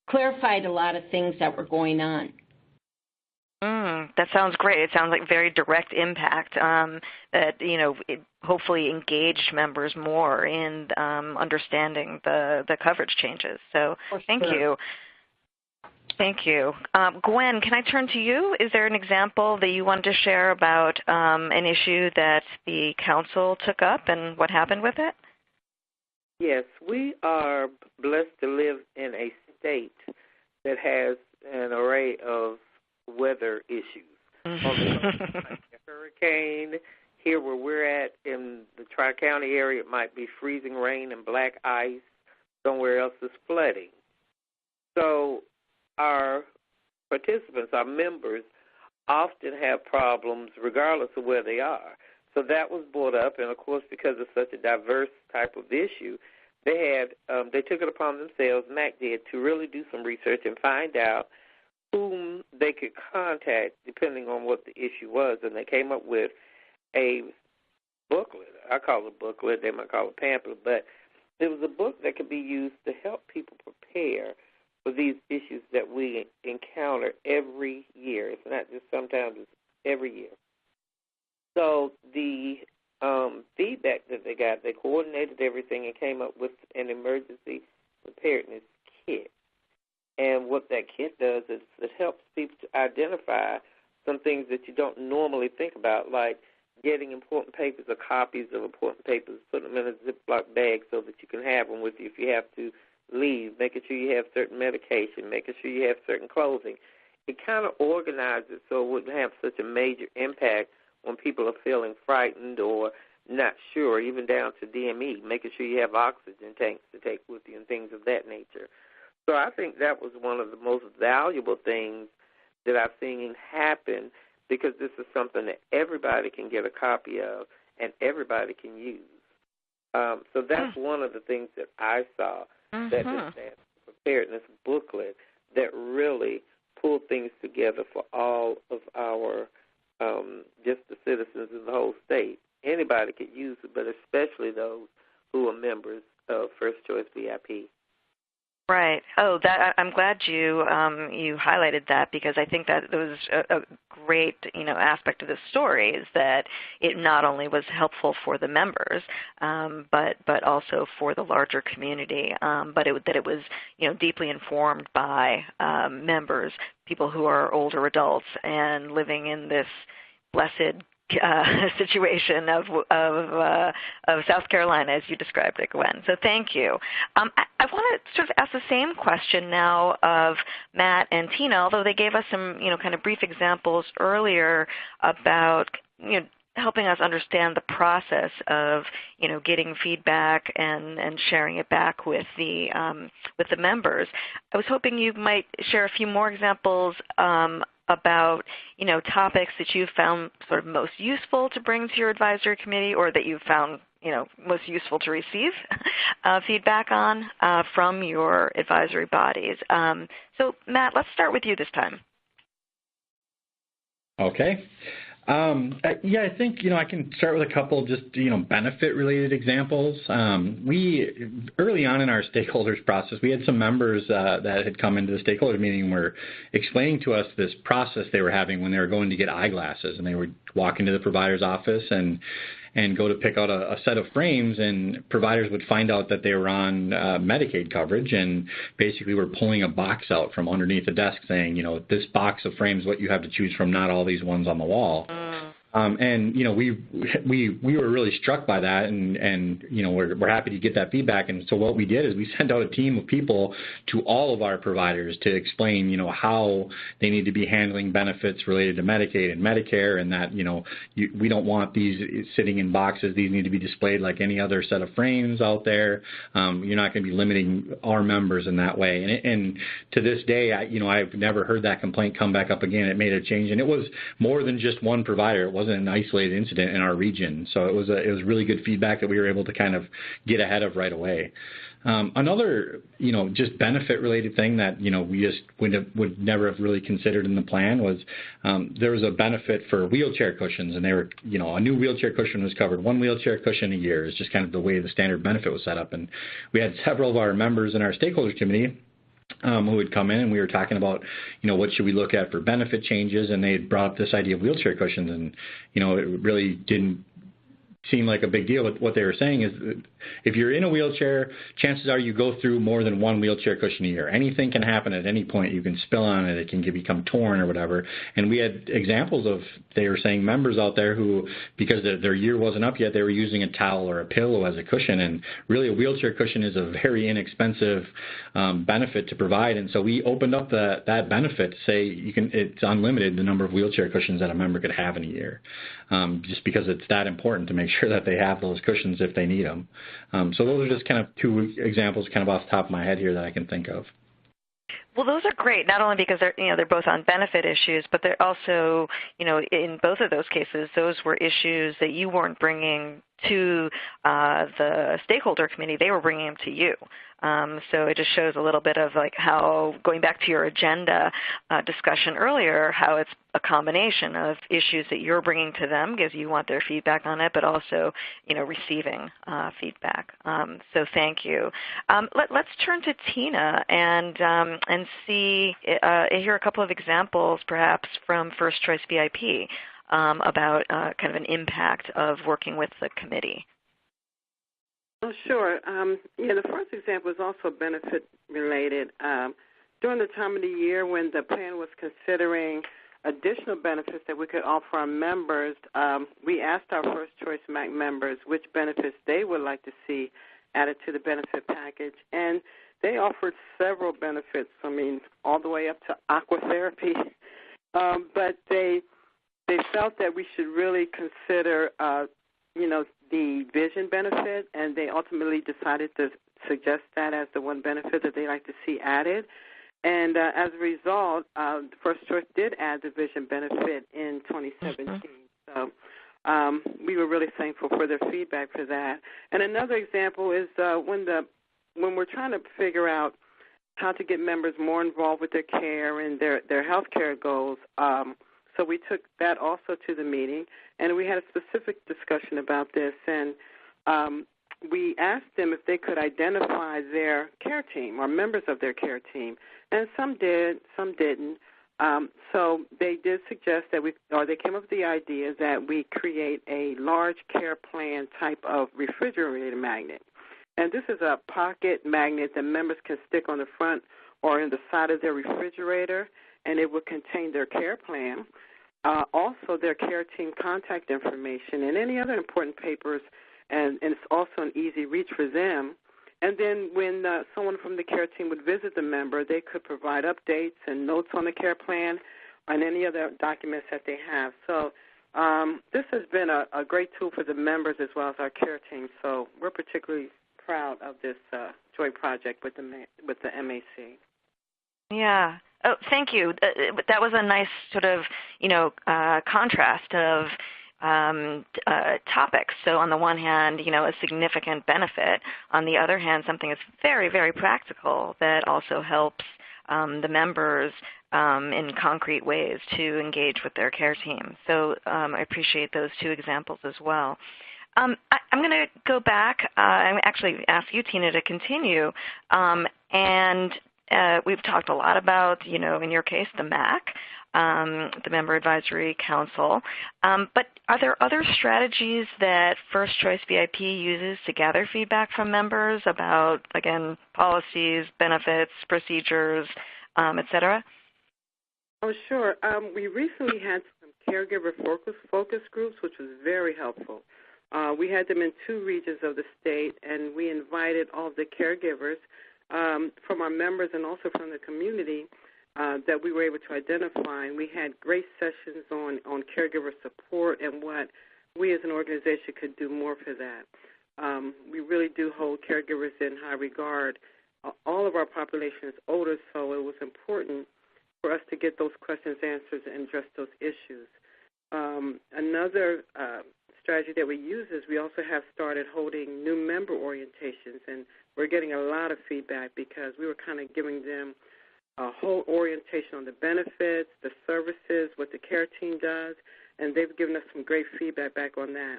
clarified a lot of things that were going on. That sounds great. It sounds like very direct impact that, it hopefully engaged members more in understanding the coverage changes. So thank you. Thank you. Gwen, can I turn to you? Is there an example that you wanted to share about an issue that the council took up and what happened with it? Yes, we are blessed to live in a state that has an array of weather issues. Like a hurricane, here where we're at in the Tri-County area, it might be freezing rain and black ice. Somewhere else is flooding. So our participants, our members, often have problems regardless of where they are. So that was brought up, and of course, because it's such a diverse type of issue, they took it upon themselves, MAC did, to really do some research and find out whom they could contact depending on what the issue was, and they came up with a booklet. I call it a booklet. They might call it a pamphlet, but it was a book that could be used to help people prepare for these issues that we encounter every year. It's not just sometimes, it's every year. So the feedback that they got And what that kit does is it helps people to identify some things that you don't normally think about, like getting important papers or copies of important papers, putting them in a Ziploc bag so that you can have them with you if you have to leave, making sure you have certain medication, making sure you have certain clothing. It kind of organizes so it wouldn't have such a major impact when people are feeling frightened or not sure, even down to DME, making sure you have oxygen tanks to take with you and things of that nature. So I think that was one of the most valuable things that I've seen happen, because this is something that everybody can get a copy of and everybody can use. So that's one of the things that I saw, that disaster preparedness booklet that really pulled things together for all of our, just the citizens in the whole state. Anybody could use it, but especially those who are members of First Choice VIP. Right. Oh, that I'm glad you highlighted that, because I think that was a great aspect of the story, is that it not only was helpful for the members, but also for the larger community. But that it was deeply informed by members, people who are older adults and living in this blessed situation of South Carolina, as you described it, Gwen. So thank you. I want to sort of ask the same question now of Matt and Tina, although they gave us some kind of brief examples earlier about helping us understand the process of getting feedback and sharing it back with the members. I was hoping you might share a few more examples about topics that you found sort of most useful to bring to your advisory committee, or that you found most useful to receive feedback on from your advisory bodies. So Matt, let's start with you this time. Okay. I think, I can start with a couple just, benefit-related examples. We, early on in our stakeholders process, we had some members that had come into the stakeholder meeting and were explaining to us this process they were having when they were going to get eyeglasses, and they would walk into the provider's office and go to pick out a set of frames, and providers would find out that they were on Medicaid coverage, and basically were pulling a box out from underneath the desk saying, this box of frames, what you have to choose from, not all these ones on the wall. We were really struck by that, and we're happy to get that feedback. And so what we did is we sent out a team of people to all of our providers to explain, how they need to be handling benefits related to Medicaid and Medicare, and that, we don't want these sitting in boxes. These need to be displayed like any other set of frames out there. You're not going to be limiting our members in that way. And to this day, I've never heard that complaint come back up again. It made a change, and it was more than just one provider. It wasn't an isolated incident in our region. So it was really good feedback that we were able to kind of get ahead of right away. Another, just benefit-related thing that, we just would never have really considered in the plan was there was a benefit for wheelchair cushions, and they were, a new wheelchair cushion was covered. One wheelchair cushion a year is just kind of the way the standard benefit was set up. And we had several of our members in our stakeholders committee who would come in, and we were talking about, what should we look at for benefit changes, and they had brought up this idea of wheelchair cushions, and, it really didn't seem like a big deal. But what they were saying is that if you're in a wheelchair, chances are you go through more than one wheelchair cushion a year. Anything can happen at any point. You can spill on it. It can become torn or whatever. And we had examples of, they were saying, members out there who, because their year wasn't up yet, they were using a towel or a pillow as a cushion. And really a wheelchair cushion is a very inexpensive benefit to provide. And so we opened up that benefit to say it's unlimited, the number of wheelchair cushions that a member could have in a year, just because it's that important to make sure that they have those cushions if they need them. So those are just kind of two examples kind of off the top of my head here that I can think of. Well, those are great, not only because they're both on benefit issues, but they're also, in both of those cases, those were issues that you weren't bringing to the stakeholder committee. They were bringing them to you. So it just shows a little bit of like how, going back to your agenda discussion earlier, how it's a combination of issues that you're bringing to them because you want their feedback on it, but also, receiving feedback. So thank you. Let's turn to Tina and hear a couple of examples, perhaps from First Choice VIP, about kind of an impact of working with the committee. Oh, sure. The first example is also benefit-related. during the time of the year when the plan was considering additional benefits that we could offer our members, we asked our First Choice MAC members which benefits they would like to see added to the benefit package, and they offered several benefits, all the way up to aquatherapy, but they felt that we should really consider, the vision benefit, and they ultimately decided to suggest that as the one benefit that they like to see added. And as a result, First Choice did add the vision benefit in 2017. So we were really thankful for their feedback for that. And another example is when we're trying to figure out how to get members more involved with their care and their health care goals. So we took that also to the meeting, and we had a specific discussion about this. And we asked them if they could identify their care team or members of their care team. And some did, some didn't. So they did suggest that they came up with the idea that we create a large care plan type of refrigerator magnet. And this is a pocket magnet that members can stick on the front or in the side of their refrigerator, and it will contain their care plan, also their care team contact information, and any other important papers, and it's also an easy reach for them. And then when someone from the care team would visit the member, they could provide updates and notes on the care plan and any other documents that they have. So this has been a great tool for the members as well as our care team. So we're particularly proud of this joint project with the MAC. Yeah. Oh, thank you. That was a nice sort of, contrast of topics. So on the one hand, a significant benefit. On the other hand, something that's very, very practical that also helps the members in concrete ways to engage with their care team. So I appreciate those two examples as well. I'm going to go back and actually ask you, Tina, to continue. And we've talked a lot about, in your case, the MAC, the Member Advisory Council. But are there other strategies that First Choice VIP uses to gather feedback from members about, again, policies, benefits, procedures, et cetera? Oh, sure. We recently had some caregiver focus groups, which was very helpful. We had them in 2 regions of the state, and we invited all of the caregivers from our members and also from the community that we were able to identify. And we had great sessions on caregiver support and what we as an organization could do more for that. We really do hold caregivers in high regard. All of our population is older, so it was important for us to get those questions answered and address those issues. Another strategy that we use is we also have started holding new member orientations, and we're getting a lot of feedback because we were kind of giving them a whole orientation on the benefits, the services, what the care team does, and they've given us some great feedback back on that.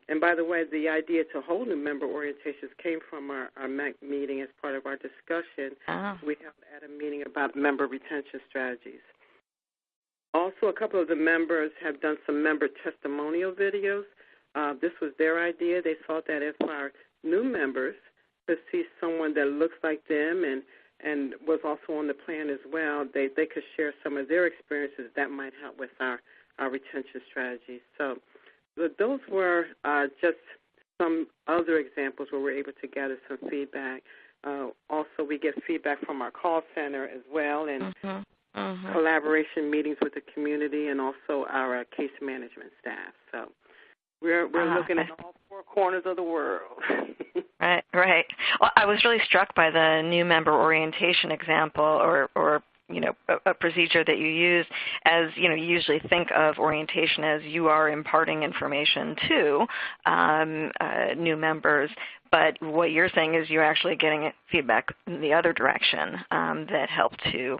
And by the way, the idea to hold new member orientations came from our MAC meeting as part of our discussion we held at a meeting about member retention strategies. Also, a couple of the members have done some member testimonial videos. This was their idea. They thought that if our new members could see someone that looks like them and was also on the plan as well, they could share some of their experiences that might help with our retention strategies. So those were just some other examples where we're able to gather some feedback. Also, we get feedback from our call center as well, and collaboration meetings with the community, and also our case management staff. So we're looking at all 4 corners of the world. Right. Well, I was really struck by the new member orientation example, or a procedure that you use. As you usually think of orientation as you are imparting information to new members, but what you're saying is you're actually getting feedback in the other direction that help to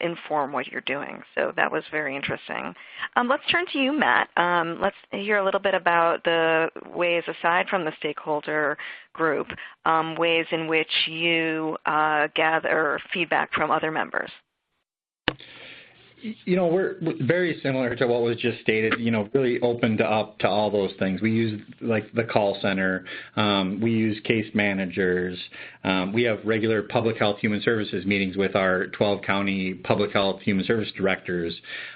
inform what you're doing. So that was very interesting. Let's turn to you, Matt. Let's hear a little bit about the ways, aside from the stakeholder group, ways in which you gather feedback from other members. We're very similar to what was just stated, really opened up to all those things. We use like the call center. We use case managers. We have regular public health human services meetings with our 12 county public health human service directors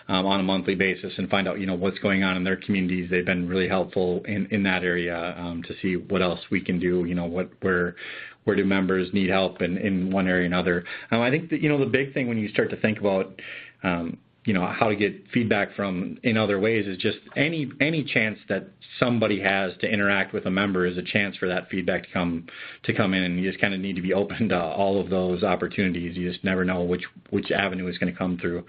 on a monthly basis and find out, what's going on in their communities. They've been really helpful in that area to see what else we can do, where do members need help in one area or another. I think that, the big thing when you start to think about how to get feedback from in other ways is just any chance that somebody has to interact with a member is a chance for that feedback to come in, and you just kind of need to be open to all of those opportunities. You just never know which avenue is going to come through.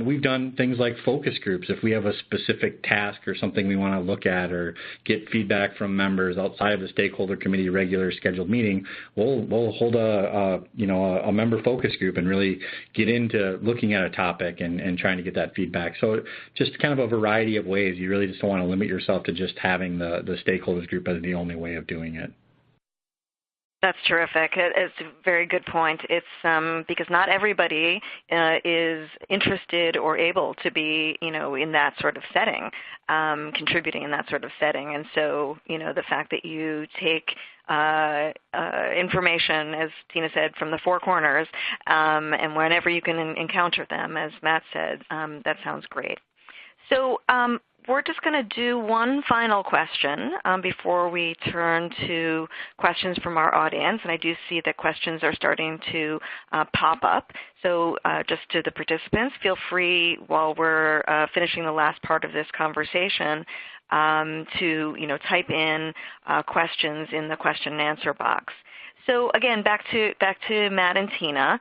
We've done things like focus groups. If we have a specific task or something we want to look at or get feedback from members outside of the stakeholder committee regular scheduled meeting, we'll hold a member focus group and really get into looking at a topic and trying to get that feedback. So just kind of a variety of ways. You really just don't want to limit yourself to just having the stakeholders group as the only way of doing it. That's terrific. It's a very good point. It's because not everybody is interested or able to be, in that sort of setting, contributing in that sort of setting. And so, the fact that you take information, as Tina said, from the four corners, and whenever you can encounter them, as Matt said, that sounds great. So we're just going to do one final question before we turn to questions from our audience. And I do see that questions are starting to pop up. So just to the participants, feel free while we're finishing the last part of this conversation to type in questions in the question and answer box. So again, back to Matt and Tina.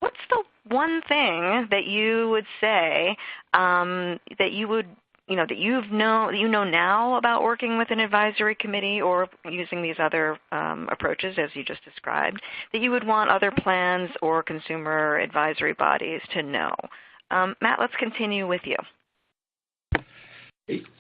What's the one thing that you would say that you know now about working with an advisory committee or using these other approaches as you just described that you would want other plans or consumer advisory bodies to know? Matt, let's continue with you.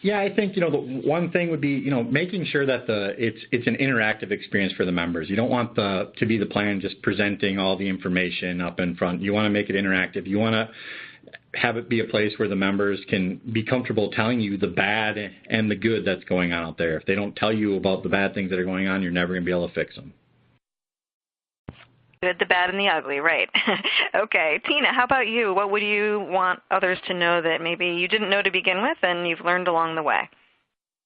Yeah, I think, the one thing would be, making sure that it's an interactive experience for the members. You don't want to be the plan just presenting all the information up in front. You want to make it interactive. You want to have it be a place where the members can be comfortable telling you the bad and the good that's going on out there. If they don't tell you about the bad things that are going on, you're never going to be able to fix them. Good, the bad, and the ugly, right. Okay. Tina, how about you? What would you want others to know that maybe you didn't know to begin with and you've learned along the way?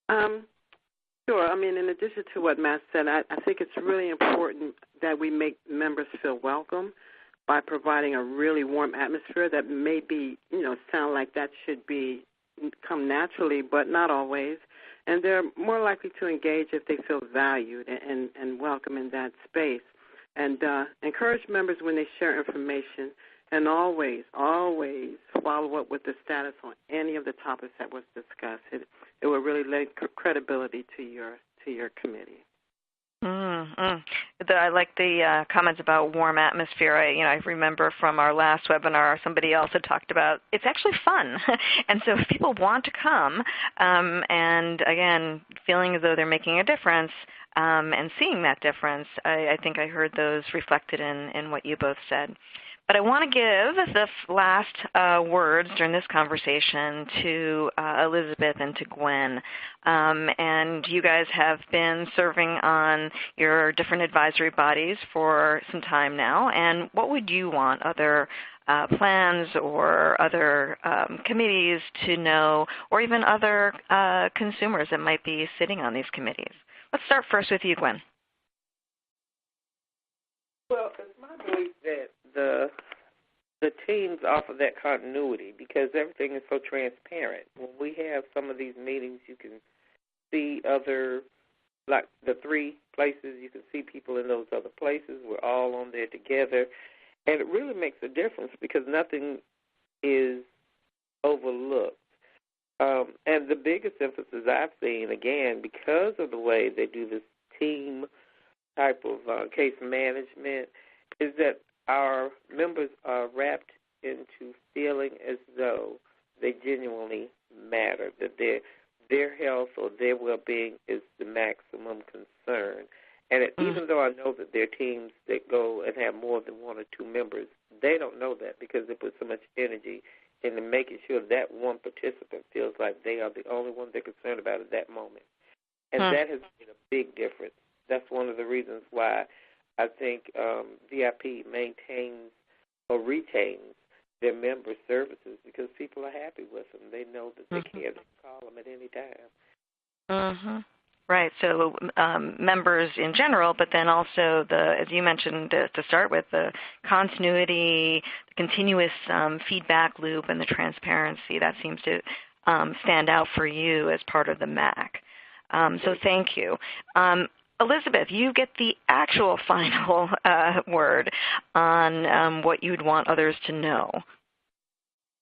Sure. In addition to what Matt said, I think it's really important that we make members feel welcome by providing a really warm atmosphere that may be, sound like that should come naturally, but not always. And they're more likely to engage if they feel valued and welcome in that space. And encourage members when they share information, and always follow up with the status on any of the topics that was discussed. It will really lend credibility to your committee. I like the comments about warm atmosphere. I remember from our last webinar, somebody else had talked about it's actually fun. And so if people want to come and, again, feeling as though they're making a difference and seeing that difference, I think I heard those reflected in what you both said. But I want to give the last words during this conversation to Elizabeth and to Gwen. And you guys have been serving on your different advisory bodies for some time now. And what would you want other plans or other committees to know, or even other consumers that might be sitting on these committees? Let's start first with you, Gwen. Well, it's my belief that the teams offer that continuity because everything is so transparent. When we have some of these meetings, you can see like the three places, you can see people in those other places. We're all on there together. And it really makes a difference because nothing is overlooked. And the biggest emphasis I've seen, again, because of the way they do this team type of case management, is that our members are wrapped into feeling as though they genuinely matter, that their health or their well-being is the maximum concern. And even though I know that there are teams that go and have more than one or two members, they don't know that because they put so much energy into making sure that one participant feels like they are the only one they're concerned about at that moment. And that has made a big difference. That's one of the reasons why I think VIP maintains or retains their member services, because people are happy with them. They know that they can call them at any time. Right. So members in general, but then also as you mentioned to start with, the continuity, the continuous feedback loop, and the transparency that seems to stand out for you as part of the MAC. So thank you. Elizabeth, you get the actual final word on what you'd want others to know.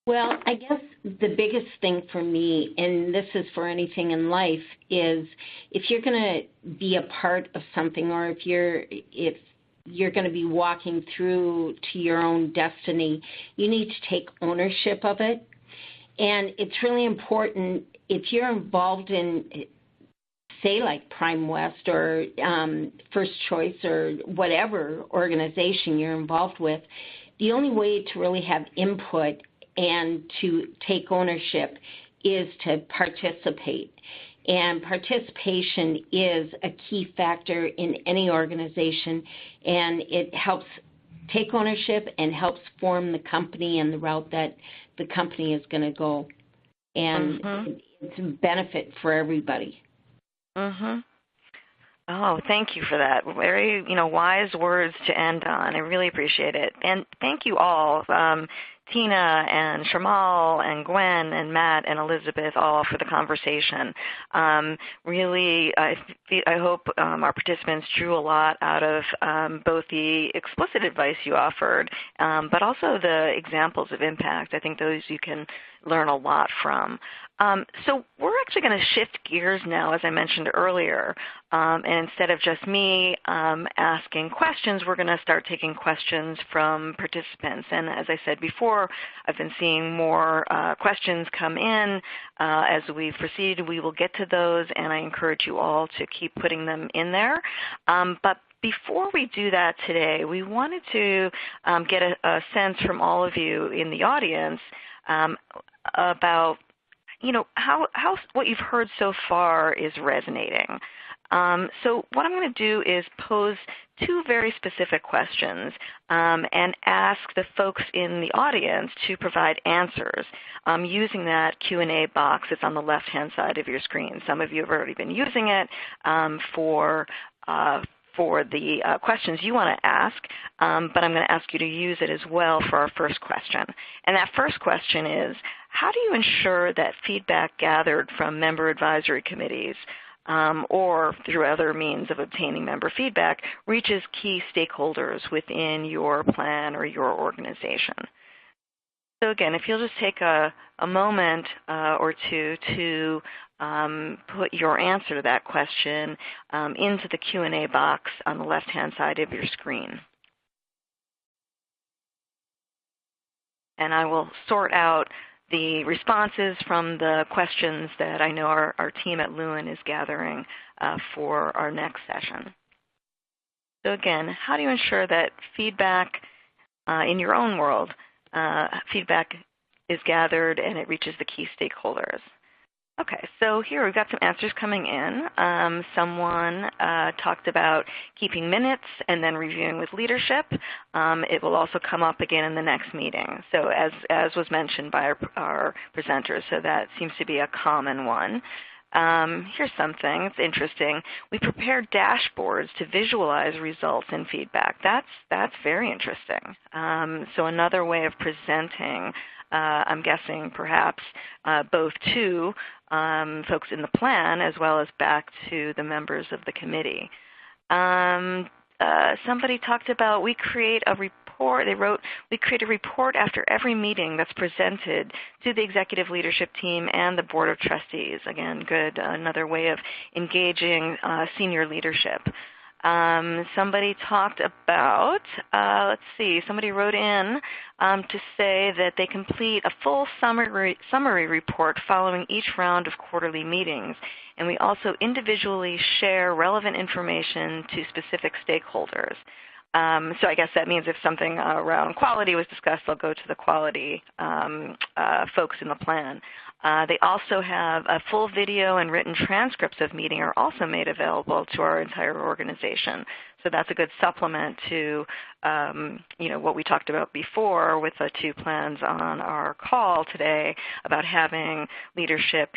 Well, I guess the biggest thing for me, and this is for anything in life, is if you're going to be a part of something, or if you're going to be walking through to your own destiny, you need to take ownership of it. And it's really important if you're involved in, say, like Prime West or First Choice or whatever organization you're involved with, the only way to really have input and to take ownership is to participate. And participation is a key factor in any organization, and it helps take ownership and helps form the company and the route that the company is going to go. And it's a benefit for everybody. Oh, thank you for that. Very, wise words to end on. I really appreciate it. And thank you all, Tina and Shamal and Gwen and Matt and Elizabeth, all for the conversation. Really, I hope our participants drew a lot out of both the explicit advice you offered, but also the examples of impact. I think those you can learn a lot from. So we're actually going to shift gears now, as I mentioned earlier. And instead of just me asking questions, we're going to start taking questions from participants. And as I said before, I've been seeing more questions come in. As we proceed, we will get to those, and I encourage you all to keep putting them in there. But before we do that today, we wanted to get a sense from all of you in the audience about how what you've heard so far is resonating. So what I'm going to do is pose two very specific questions and ask the folks in the audience to provide answers using that Q&A box that's on the left-hand side of your screen. Some of you have already been using it for the questions you want to ask, but I'm going to ask you to use it as well for our first question. And that first question is, how do you ensure that feedback gathered from member advisory committees or through other means of obtaining member feedback reaches key stakeholders within your plan or your organization? So again, if you'll just take a moment or two to put your answer to that question into the Q&A box on the left-hand side of your screen. And I will sort out the responses from the questions that I know our team at Lewin is gathering for our next session. So again, how do you ensure that feedback in your own world, feedback is gathered and it reaches the key stakeholders? Okay, so here we've got some answers coming in. Someone talked about keeping minutes and then reviewing with leadership. It will also come up again in the next meeting, so as was mentioned by our presenters, so that seems to be a common one. Here's something, it's interesting. We prepared dashboards to visualize results and feedback. That's very interesting. So another way of presenting, I'm guessing perhaps both to folks in the plan as well as back to the members of the committee. Somebody talked about we create a report. They wrote, we create a report after every meeting that's presented to the executive leadership team and the board of trustees. Again, good, another way of engaging senior leadership. Somebody talked about, let's see, somebody wrote in to say that they complete a full summary report following each round of quarterly meetings, and we also individually share relevant information to specific stakeholders. So I guess that means if something around quality was discussed, they'll go to the quality folks in the plan. They also have a full video and written transcripts of meeting are also made available to our entire organization. So that's a good supplement to what we talked about before with the 2 plans on our call today about having leadership,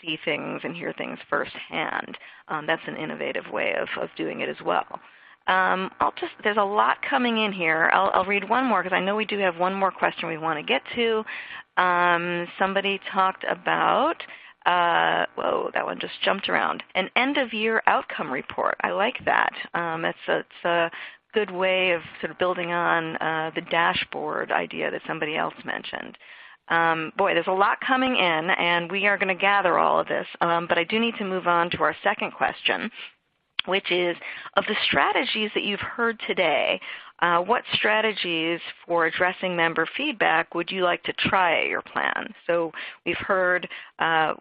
see things and hear things firsthand. That's an innovative way of doing it as well. There's a lot coming in here. I'll read one more because I know we do have one more question we want to get to. Somebody talked about, whoa, that one just jumped around, an end-of-year outcome report. I like that. It's a good way of sort of building on the dashboard idea that somebody else mentioned. Boy, there's a lot coming in, and we are going to gather all of this, but I do need to move on to our second question, which is, of the strategies that you've heard today, what strategies for addressing member feedback would you like to try at your plan? So we've heard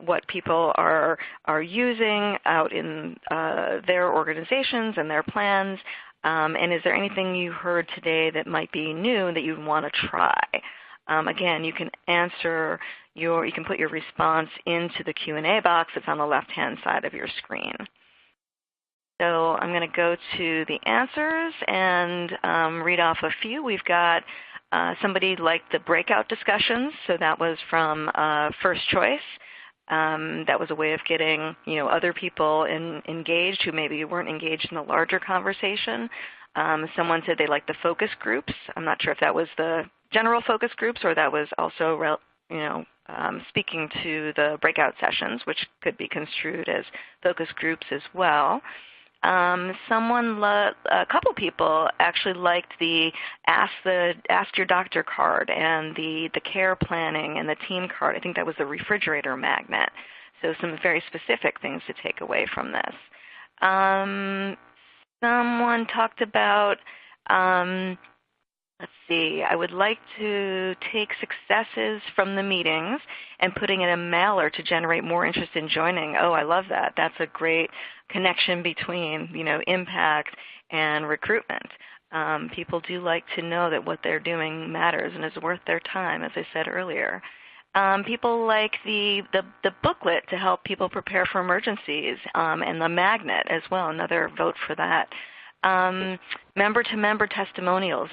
what people are using out in their organizations and their plans, and is there anything you heard today that might be new that you'd want to try? Again, you can you can put your response into the Q&A box that's on the left-hand side of your screen. So I'm going to go to the answers and read off a few. We've got somebody liked the breakout discussions, so that was from First Choice. That was a way of getting other people engaged who maybe weren't engaged in the larger conversation. Someone said they liked the focus groups. I'm not sure if that was the general focus groups or that was also speaking to the breakout sessions, which could be construed as focus groups as well. A couple people actually liked the Ask Your Doctor card and the care planning and the team card. I think that was the refrigerator magnet. So some very specific things to take away from this. Someone talked about, let's see, I would like to take successes from the meetings and putting in a mailer to generate more interest in joining. Oh, I love that. That's a great connection between, impact and recruitment. People do like to know that what they're doing matters and is worth their time, as I said earlier. People like the booklet to help people prepare for emergencies and the magnet as well, another vote for that. Member-to-member testimonials.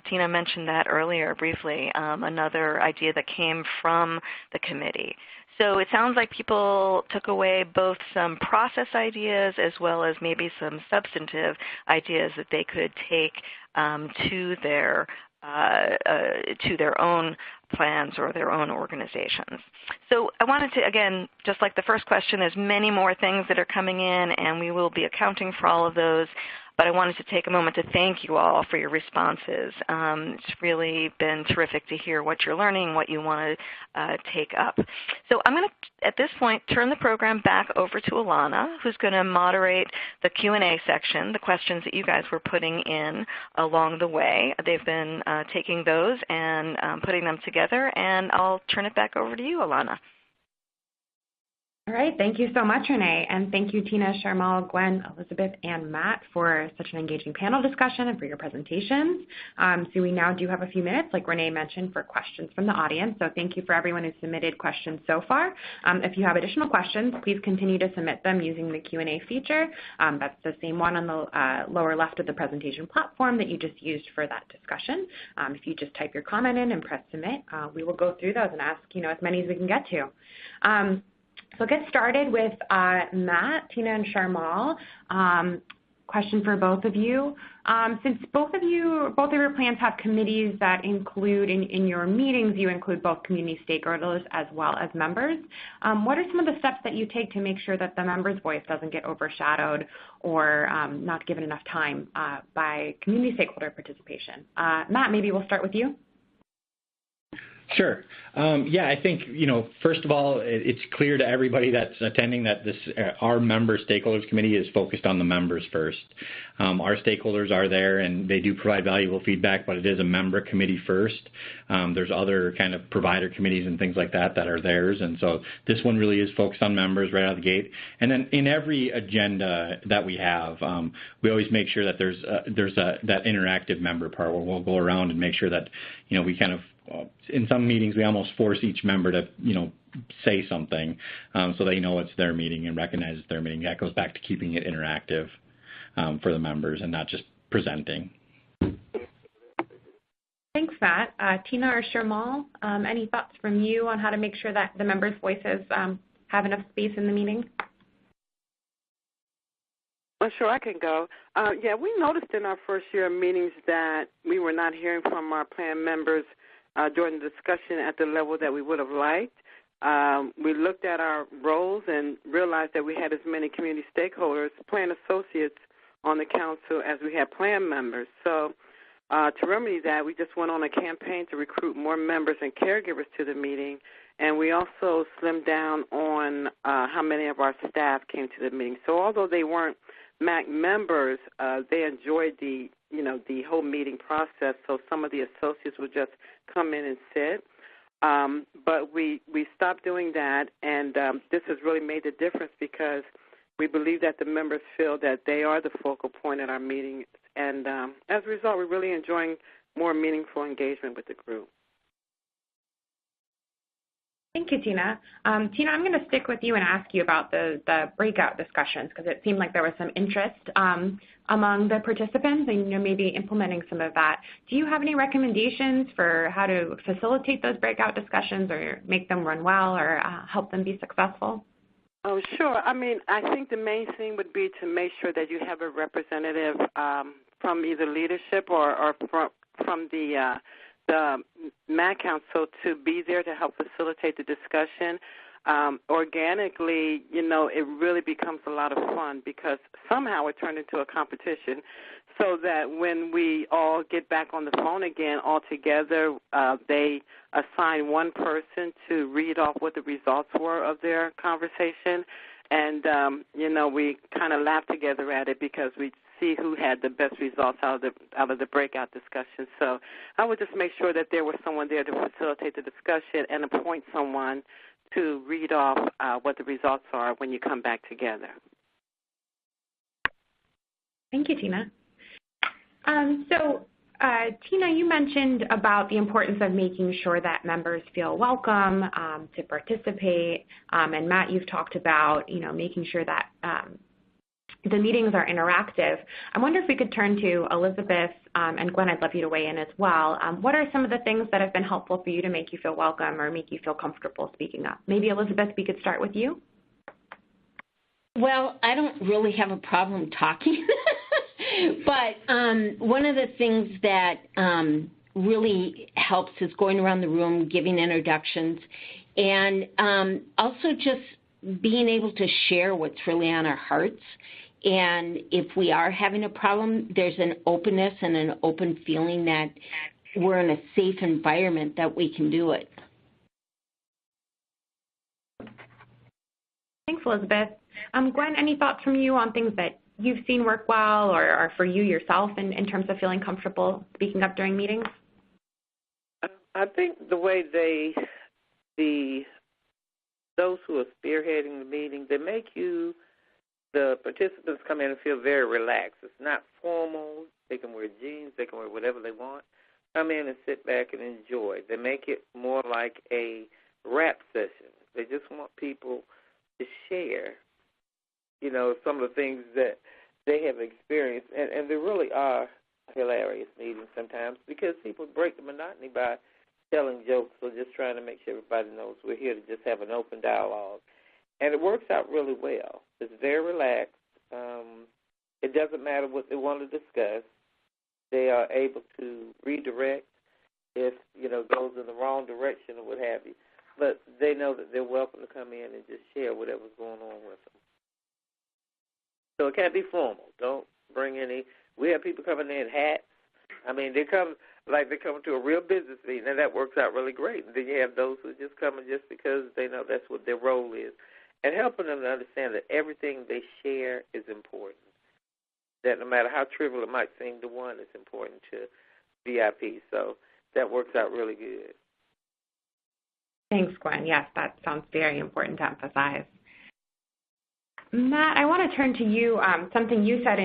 Tina mentioned that earlier briefly, another idea that came from the committee. So it sounds like people took away both some process ideas as well as maybe some substantive ideas that they could take to their own plans or their own organizations. So I wanted to, again, just like the first question, there's many more things that are coming in, and we will be accounting for all of those. But I wanted to take a moment to thank you all for your responses. It's really been terrific to hear what you're learning, what you want to take up. So I'm going to, at this point, turn the program back over to Alana, who's going to moderate the Q&A section, the questions that you guys were putting in along the way. They've been taking those and putting them together, and I'll turn it back over to you, Alana. All right, thank you so much, Renee, and thank you, Tina, Shamal, Gwen, Elizabeth, and Matt for such an engaging panel discussion and for your presentations. So we now do have a few minutes, like Renee mentioned, for questions from the audience. So thank you for everyone who submitted questions so far. If you have additional questions, please continue to submit them using the Q&A feature. That's the same one on the lower left of the presentation platform that you just used for that discussion. If you just type your comment in and press submit, we will go through those and ask as many as we can get to. So I'll get started with Matt, Tina, and Shamal. Question for both of you. Since both of your plans have committees that include in your meetings, you include both community stakeholders as well as members. What are some of the steps that you take to make sure that the member's voice doesn't get overshadowed or not given enough time by community stakeholder participation? Matt, maybe we'll start with you. Sure. Yeah, I think, first of all, it's clear to everybody that's attending that our member stakeholders committee is focused on the members first. Our stakeholders are there and they do provide valuable feedback, but it is a member committee first. There's other kind of provider committees and things like that are theirs, and so this one really is focused on members right out of the gate. And then in every agenda that we have, we always make sure that there's that interactive member part where we'll go around and make sure that we kind of in some meetings we almost force each member to say something so they know it's their meeting and recognize it's their meeting. That goes back to keeping it interactive for the members and not just presenting. Thanks, Matt. Tina or Shamal, any thoughts from you on how to make sure that the members' voices have enough space in the meeting? Well, sure, I can go. Yeah, we noticed in our first year of meetings that we were not hearing from our plan members during the discussion at the level that we would have liked. We looked at our roles and realized that we had as many community stakeholders, plan associates on the council as we had plan members. So to remedy that, we just went on a campaign to recruit more members and caregivers to the meeting, and we also slimmed down on how many of our staff came to the meeting. So although they weren't MAC members, they enjoyed the whole meeting process, so some of the associates would just come in and sit. But we stopped doing that, and this has really made a difference because we believe that the members feel that they are the focal point at our meeting, and as a result, we're really enjoying more meaningful engagement with the group. Thank you, Tina. Tina, I'm going to stick with you and ask you about the breakout discussions because it seemed like there was some interest among the participants and maybe implementing some of that. Do you have any recommendations for how to facilitate those breakout discussions or make them run well or help them be successful? Oh, sure. I mean, I think the main thing would be to make sure that you have a representative from either leadership or from the MAC Council to be there to help facilitate the discussion. Organically, it really becomes a lot of fun because somehow it turned into a competition so that when we all get back on the phone again all together, they assign one person to read off what the results were of their conversation. And, we kind of laugh together at it because we see who had the best results out of the breakout discussion. So I would just make sure that there was someone there to facilitate the discussion and appoint someone to read off what the results are when you come back together. Thank you, Tina. Tina, you mentioned about the importance of making sure that members feel welcome to participate, and Matt, you've talked about, making sure that the meetings are interactive. I wonder if we could turn to Elizabeth and Gwen. I'd love you to weigh in as well. What are some of the things that have been helpful for you to make you feel welcome or make you feel comfortable speaking up? Maybe, Elizabeth, we could start with you. Well, I don't really have a problem talking, but one of the things that really helps is going around the room, giving introductions, and also just being able to share what's really on our hearts. And if we are having a problem, there's an openness and an open feeling that we're in a safe environment that we can do it. Thanks, Elizabeth. Gwen, any thoughts from you on things that you've seen work well or for you yourself in terms of feeling comfortable speaking up during meetings? I think the way those who are spearheading the meeting, they make the participants come in and feel very relaxed. It's not formal. They can wear jeans. They can wear whatever they want. Come in and sit back and enjoy. They make it more like a rap session. They just want people to share, some of the things that they have experienced. And they really are hilarious meetings sometimes because people break the monotony by telling jokes or just trying to make sure everybody knows we're here to just have an open dialogue. And it works out really well. It's very relaxed. It doesn't matter what they want to discuss. They are able to redirect if, it goes in the wrong direction or what have you. But they know that they're welcome to come in and just share whatever's going on with them. So it can't be formal. Don't bring any. We have people coming in hats. I mean, they come. like they're coming to a real business meeting, and that works out really great. And then you have those who just come just because they know that's what their role is, and helping them to understand that everything they share is important, that no matter how trivial it might seem to one, it's important to VIP. So that works out really good. Thanks, Gwen. Yes, that sounds very important to emphasize. Matt, I want to turn to you. Something you said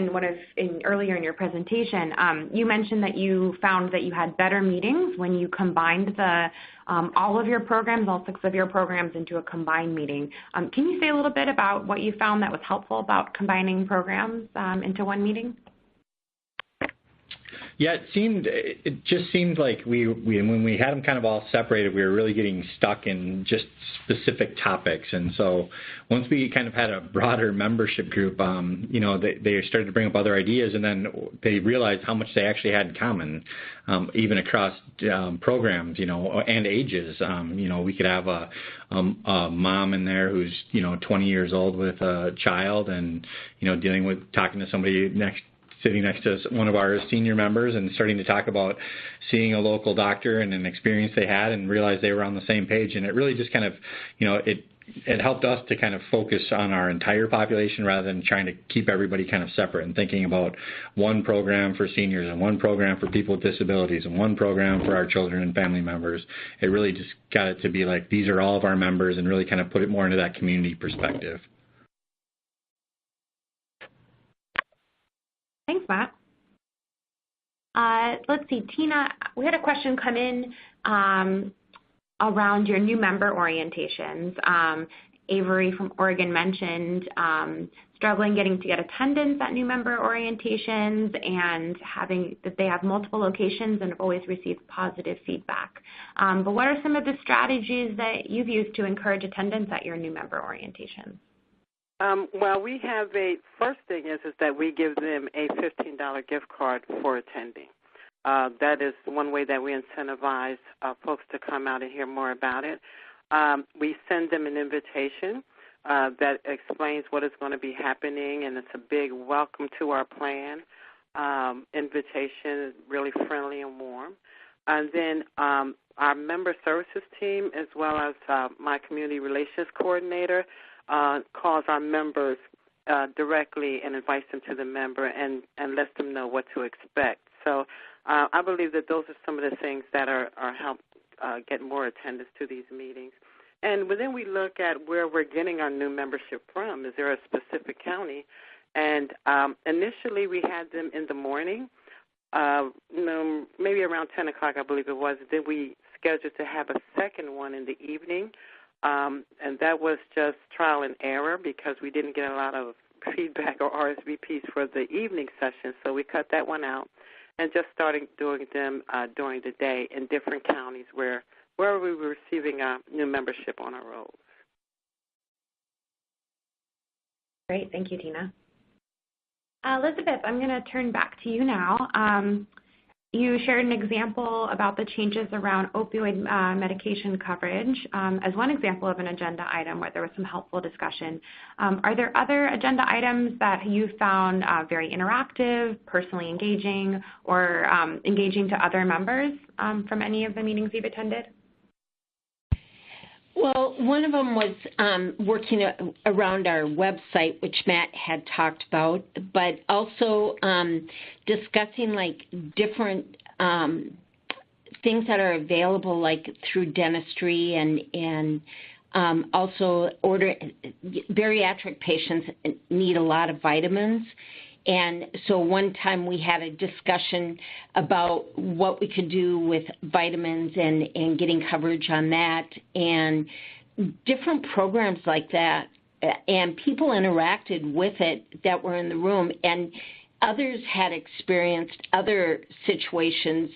earlier in your presentation. You mentioned that you found that you had better meetings when you combined all of your programs, all 6 of your programs, into a combined meeting. Can you say a little bit about what you found that was helpful about combining programs into one meeting? Yeah, it just seemed like we when we had them kind of all separated, we were really getting stuck in just specific topics. And so once we kind of had a broader membership group, they started to bring up other ideas, and then they realized how much they actually had in common, even across programs, and ages. We could have a mom in there who's 20 years old with a child, and talking to somebody sitting next to one of our senior members and starting to talk about seeing a local doctor and an experience they had, and realized they were on the same page. And it really just kind of, it helped us to kind of focus on our entire population rather than trying to keep everybody kind of separate and thinking about one program for seniors and one program for people with disabilities and one program for our children and family members. It really just got it to be like, these are all of our members, and really kind of put it more into that community perspective. Thanks, Matt. Let's see, Tina, we had a question come in around your new member orientations. Avery from Oregon mentioned struggling getting to get attendance at new member orientations, and that they have multiple locations and have always received positive feedback. But what are some of the strategies that you've used to encourage attendance at your new member orientations? Well, we have first thing is that we give them a $15 gift card for attending. That is one way that we incentivize folks to come out and hear more about it. We send them an invitation that explains what is going to be happening, and it's a big welcome to our plan invitation, really friendly and warm. And then our member services team, as well as my community relations coordinator, calls our members directly and invites them to the member and lets them know what to expect. So I believe that those are some of the things that are help get more attendance to these meetings. And then we look at where we're getting our new membership from. Is there a specific county? And initially we had them in the morning, maybe around 10 o'clock, I believe it was. Then we scheduled to have a second one in the evening. And that was just trial and error because we didn't get a lot of feedback or RSVPs for the evening session, so we cut that one out and just started doing them during the day in different counties where we were receiving new membership on our rolls. Great. Thank you, Tina. Elizabeth, I'm going to turn back to you now. You shared an example about the changes around opioid medication coverage as one example of an agenda item where there was some helpful discussion. Are there other agenda items that you found very interactive, personally engaging, or engaging to other members from any of the meetings you've attended? Well, one of them was working around our website, which Matt had talked about, but also discussing different things that are available, like through dentistry and also bariatric patients need a lot of vitamins. And so one time we had a discussion about what we could do with vitamins and getting coverage on that and different programs like that. And people interacted with it that were in the room. And others had experienced other situations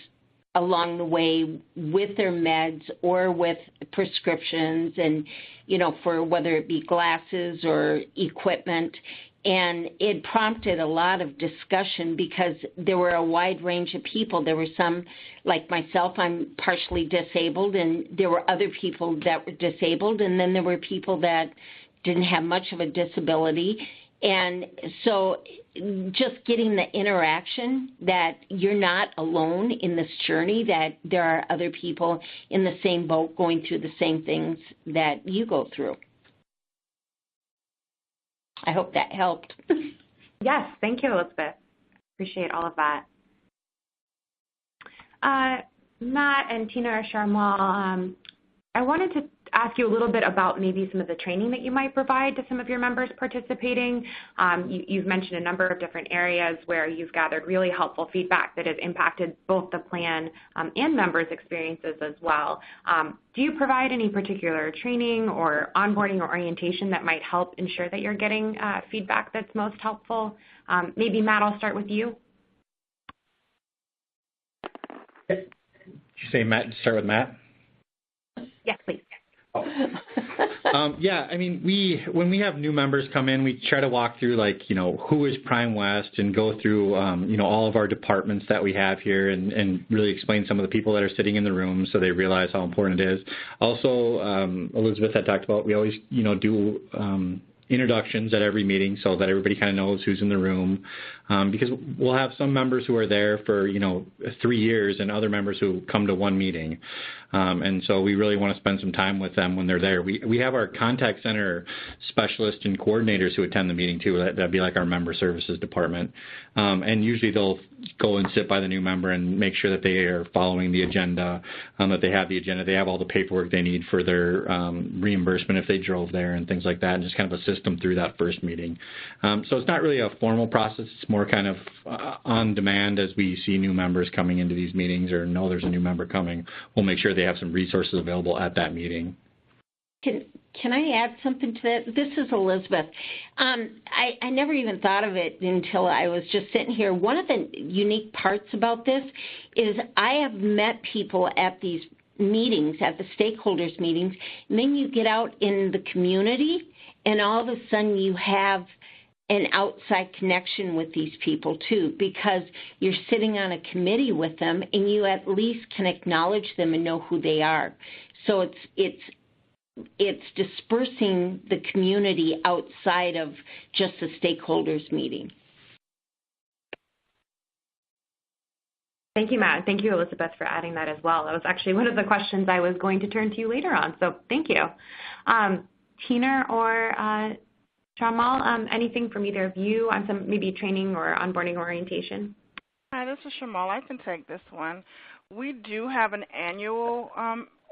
along the way with their meds or with prescriptions and, for whether it be glasses or equipment. And it prompted a lot of discussion because there were a wide range of people. There were some, like myself, I'm partially disabled, and there were other people that were disabled, and then there were people that didn't have much of a disability. And so just getting the interaction that you're not alone in this journey, that there are other people in the same boat going through the same things that you go through. I hope that helped. Yes, thank you, Elizabeth. Appreciate all of that. Matt and Tina or Shamal, I wanted to ask you a little bit about maybe some of the training that you might provide to some of your members participating. You've mentioned a number of different areas where you've gathered really helpful feedback that has impacted both the plan and members' experiences as well. Do you provide any particular training or onboarding or orientation that might help ensure that you're getting feedback that's most helpful? Maybe Matt, I'll start with you. Did you say Matt? Start with Matt? Yes, please. Yeah, I mean, when we have new members come in, we try to walk through, like, you know, who is Prime West and go through, you know, all of our departments that we have here and really explain some of the people that are sitting in the room so they realize how important it is. Also, Elizabeth had talked about, we always, you know, do introductions at every meeting so that everybody kind of knows who's in the room, because we'll have some members who are there for, you know, 3 years and other members who come to one meeting. And so we really want to spend some time with them when they're there. We have our contact center specialists and coordinators who attend the meeting too. That'd be like our member services department. And usually they'll go and sit by the new member and make sure that they are following the agenda, that they have the agenda, they have all the paperwork they need for their reimbursement if they drove there and things like that, and just kind of assist them through that first meeting. So it's not really a formal process. It's more kind of on demand as we see new members coming into these meetings or know there's a new member coming. We'll make sure they have some resources available at that meeting. Can I add something to that? This is Elizabeth. I never even thought of it until I was just sitting here. One of the unique parts about this is I have met people at these meetings, at the stakeholders meetings, and then you get out in the community, and all of a sudden you have an outside connection with these people too, because you're sitting on a committee with them and you at least can acknowledge them and know who they are. So it's dispersing the community outside of just the stakeholders meeting. Thank you, Matt. Thank you, Elizabeth, for adding that as well. That was actually one of the questions I was going to turn to you later on, so thank you. Tina or Shamal, anything from either of you on some maybe training or onboarding orientation? Hi, this is Shamal. I can take this one. We do have an annual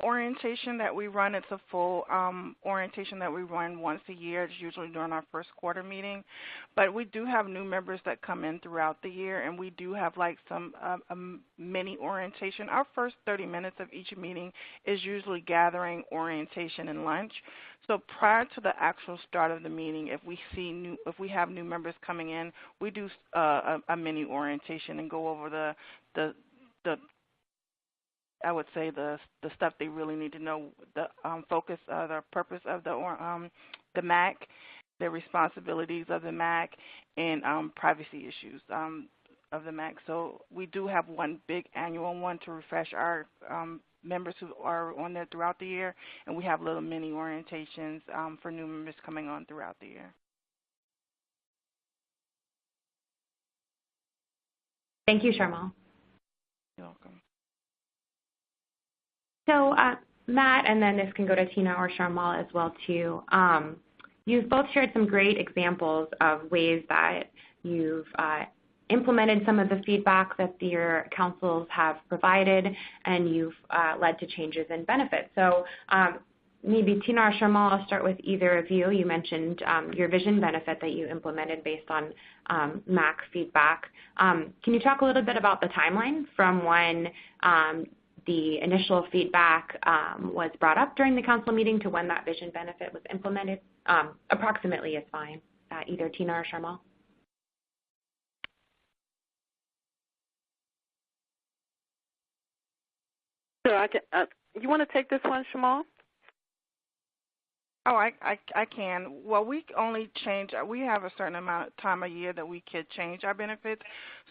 orientation that we run. It's a full orientation that we run once a year. It's usually during our first quarter meeting. But we do have new members that come in throughout the year, and we do have like some a mini orientation. Our first 30 minutes of each meeting is usually gathering, orientation, and lunch. So prior to the actual start of the meeting, if we have new members coming in, we do a mini orientation and go over the I would say the stuff they really need to know, the focus, the purpose of the MAC, the responsibilities of the MAC, and privacy issues of the MAC. So we do have one big annual one to refresh our members who are on there throughout the year, and we have little mini orientations for new members coming on throughout the year. Thank you, Shamal. You're welcome. So, Matt, and then this can go to Tina or Shamal as well, too. You've both shared some great examples of ways that you've implemented some of the feedback that your councils have provided, and you've led to changes in benefits. So maybe Tina or Shamal, I'll start with either of you. You mentioned your vision benefit that you implemented based on MAC feedback. Can you talk a little bit about the timeline from when the initial feedback was brought up during the council meeting to when that vision benefit was implemented? Approximately is fine. Either Tina or Shamal. Sure, I can. You want to take this one, Shamal? Oh, I can. Well, we only change, we have a certain amount of time a year that we could change our benefits.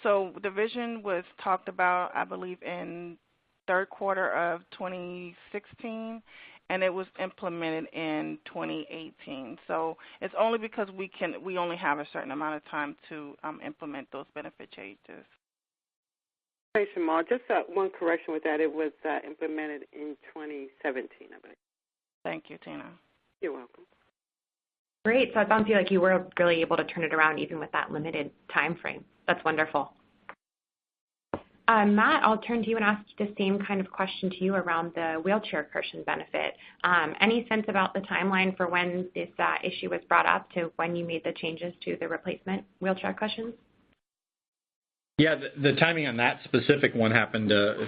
So the vision was talked about, I believe, in third quarter of 2016, and it was implemented in 2018. So it's only because we only have a certain amount of time to implement those benefit changes. Thanks, Shamal. Just one correction with that. It was implemented in 2017, I believe. Thank you, Tina. You're welcome. Great. So it sounds like you were really able to turn it around even with that limited time frame. That's wonderful. Matt, I'll turn to you and ask the same kind of question to you around the wheelchair cushion benefit. Any sense about the timeline for when this issue was brought up to when you made the changes to the replacement wheelchair cushions? Yeah, the timing on that specific one happened to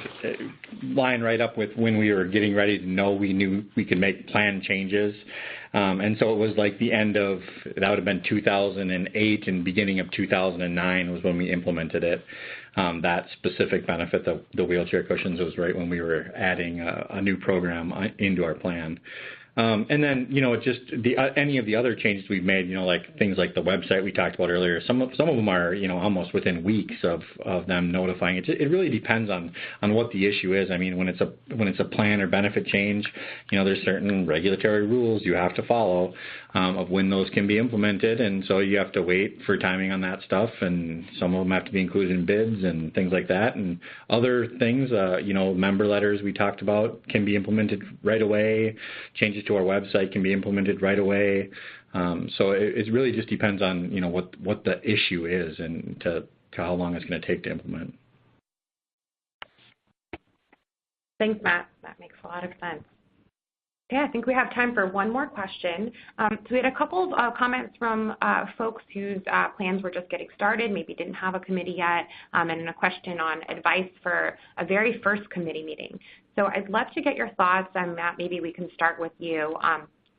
line right up with when we were getting ready to know we knew we could make plan changes. And so it was like the end of, that would have been 2008 and beginning of 2009 was when we implemented it. That specific benefit, the wheelchair cushions, was right when we were adding a new program into our plan. And then, just any of the other changes we've made, like things like the website we talked about earlier, some of them are, almost within weeks of them notifying. It really depends on what the issue is. I mean, when it's a plan or benefit change, there's certain regulatory rules you have to follow of when those can be implemented, and so you have to wait for timing on that stuff, and some of them have to be included in bids and things like that, and other things, member letters we talked about can be implemented right away. Changes to our website can be implemented right away. So it really just depends on what the issue is and to how long it's going to take to implement. Thanks, Matt. That makes a lot of sense. Okay, I think we have time for one more question. So we had a couple of comments from folks whose plans were just getting started, maybe didn't have a committee yet, and a question on advice for a very first committee meeting. So I'd love to get your thoughts, and Matt, maybe we can start with you.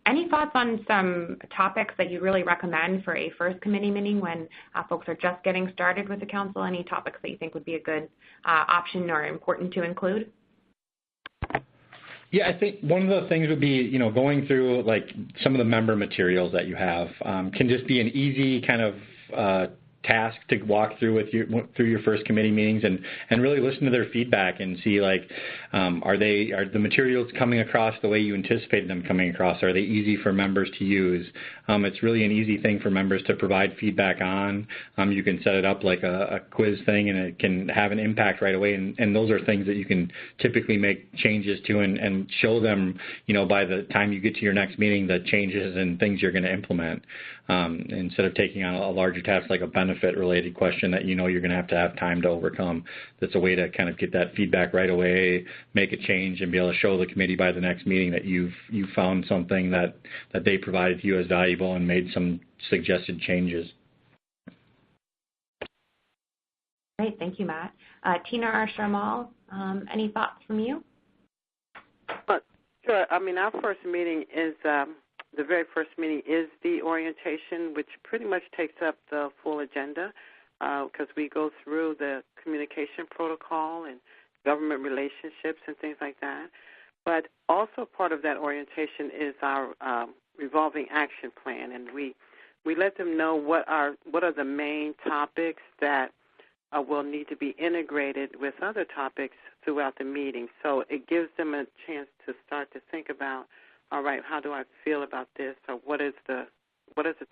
Any thoughts on some topics that you really recommend for a first committee meeting when folks are just getting started with the council? Any topics that you think would be a good option or important to include? Yeah, I think one of the things would be, going through like some of the member materials that you have can just be an easy kind of task to walk through through your first committee meetings and really listen to their feedback and see like are the materials coming across the way you anticipated them coming across? Are they easy for members to use? It's really an easy thing for members to provide feedback on. You can set it up like a quiz thing, and it can have an impact right away, and those are things that you can typically make changes to and show them, by the time you get to your next meeting, the changes and things you're going to implement. Instead of taking on a larger task like a benefit-related question that you're going to have time to overcome. That's a way to kind of get that feedback right away, make a change, and be able to show the committee by the next meeting that you've found something that they provided to you as valuable and made some suggested changes. Great, thank you, Matt. Tina or Shamal, any thoughts from you? Sure. I mean, our first meeting is the very first meeting is the orientation, which pretty much takes up the full agenda because we go through the communication protocol and government relationships and things like that. But also part of that orientation is our revolving action plan, and we let them know what are the main topics that will need to be integrated with other topics throughout the meeting. So it gives them a chance to start to think about, all right, how do I feel about this, or what is the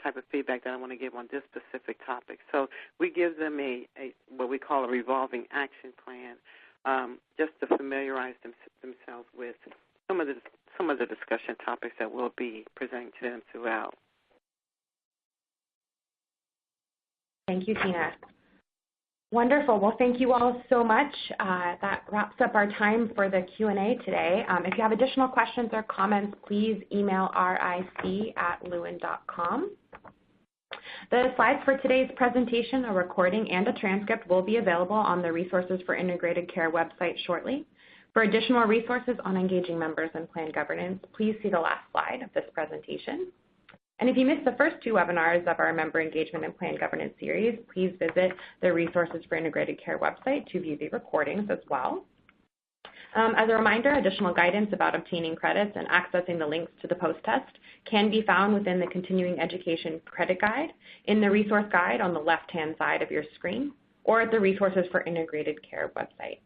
type of feedback that I want to give on this specific topic. So we give them a what we call a revolving action plan, just to familiarize themselves with some of the discussion topics that we'll be presenting to them throughout. Thank you, Tina. Wonderful. Well, thank you all so much. That wraps up our time for the Q&A today. If you have additional questions or comments, please email ric@lewin.com. The slides for today's presentation, a recording, and a transcript will be available on the Resources for Integrated Care website shortly. For additional resources on engaging members in plan governance, please see the last slide of this presentation. And if you missed the first two webinars of our Member Engagement and Plan Governance series, please visit the Resources for Integrated Care website to view the recordings as well. As a reminder, additional guidance about obtaining credits and accessing the links to the post-test can be found within the Continuing Education Credit Guide, in the Resource Guide on the left-hand side of your screen, or at the Resources for Integrated Care website.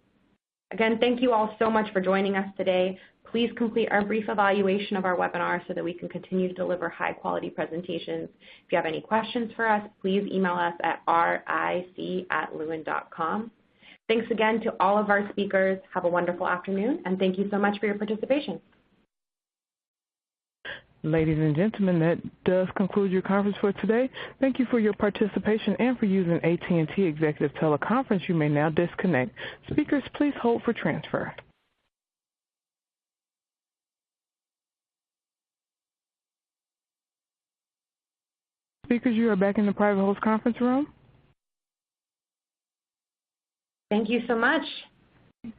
Again, thank you all so much for joining us today. Please complete our brief evaluation of our webinar so that we can continue to deliver high-quality presentations. If you have any questions for us, please email us at ric@lewin.com. Thanks again to all of our speakers. Have a wonderful afternoon, and thank you so much for your participation. Ladies and gentlemen, that does conclude your conference for today. Thank you for your participation and for using AT&T Executive Teleconference. You may now disconnect. Speakers, please hold for transfer. Speakers, you are back in the private host conference room. Thank you so much.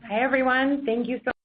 Hi, everyone. Thank you so much.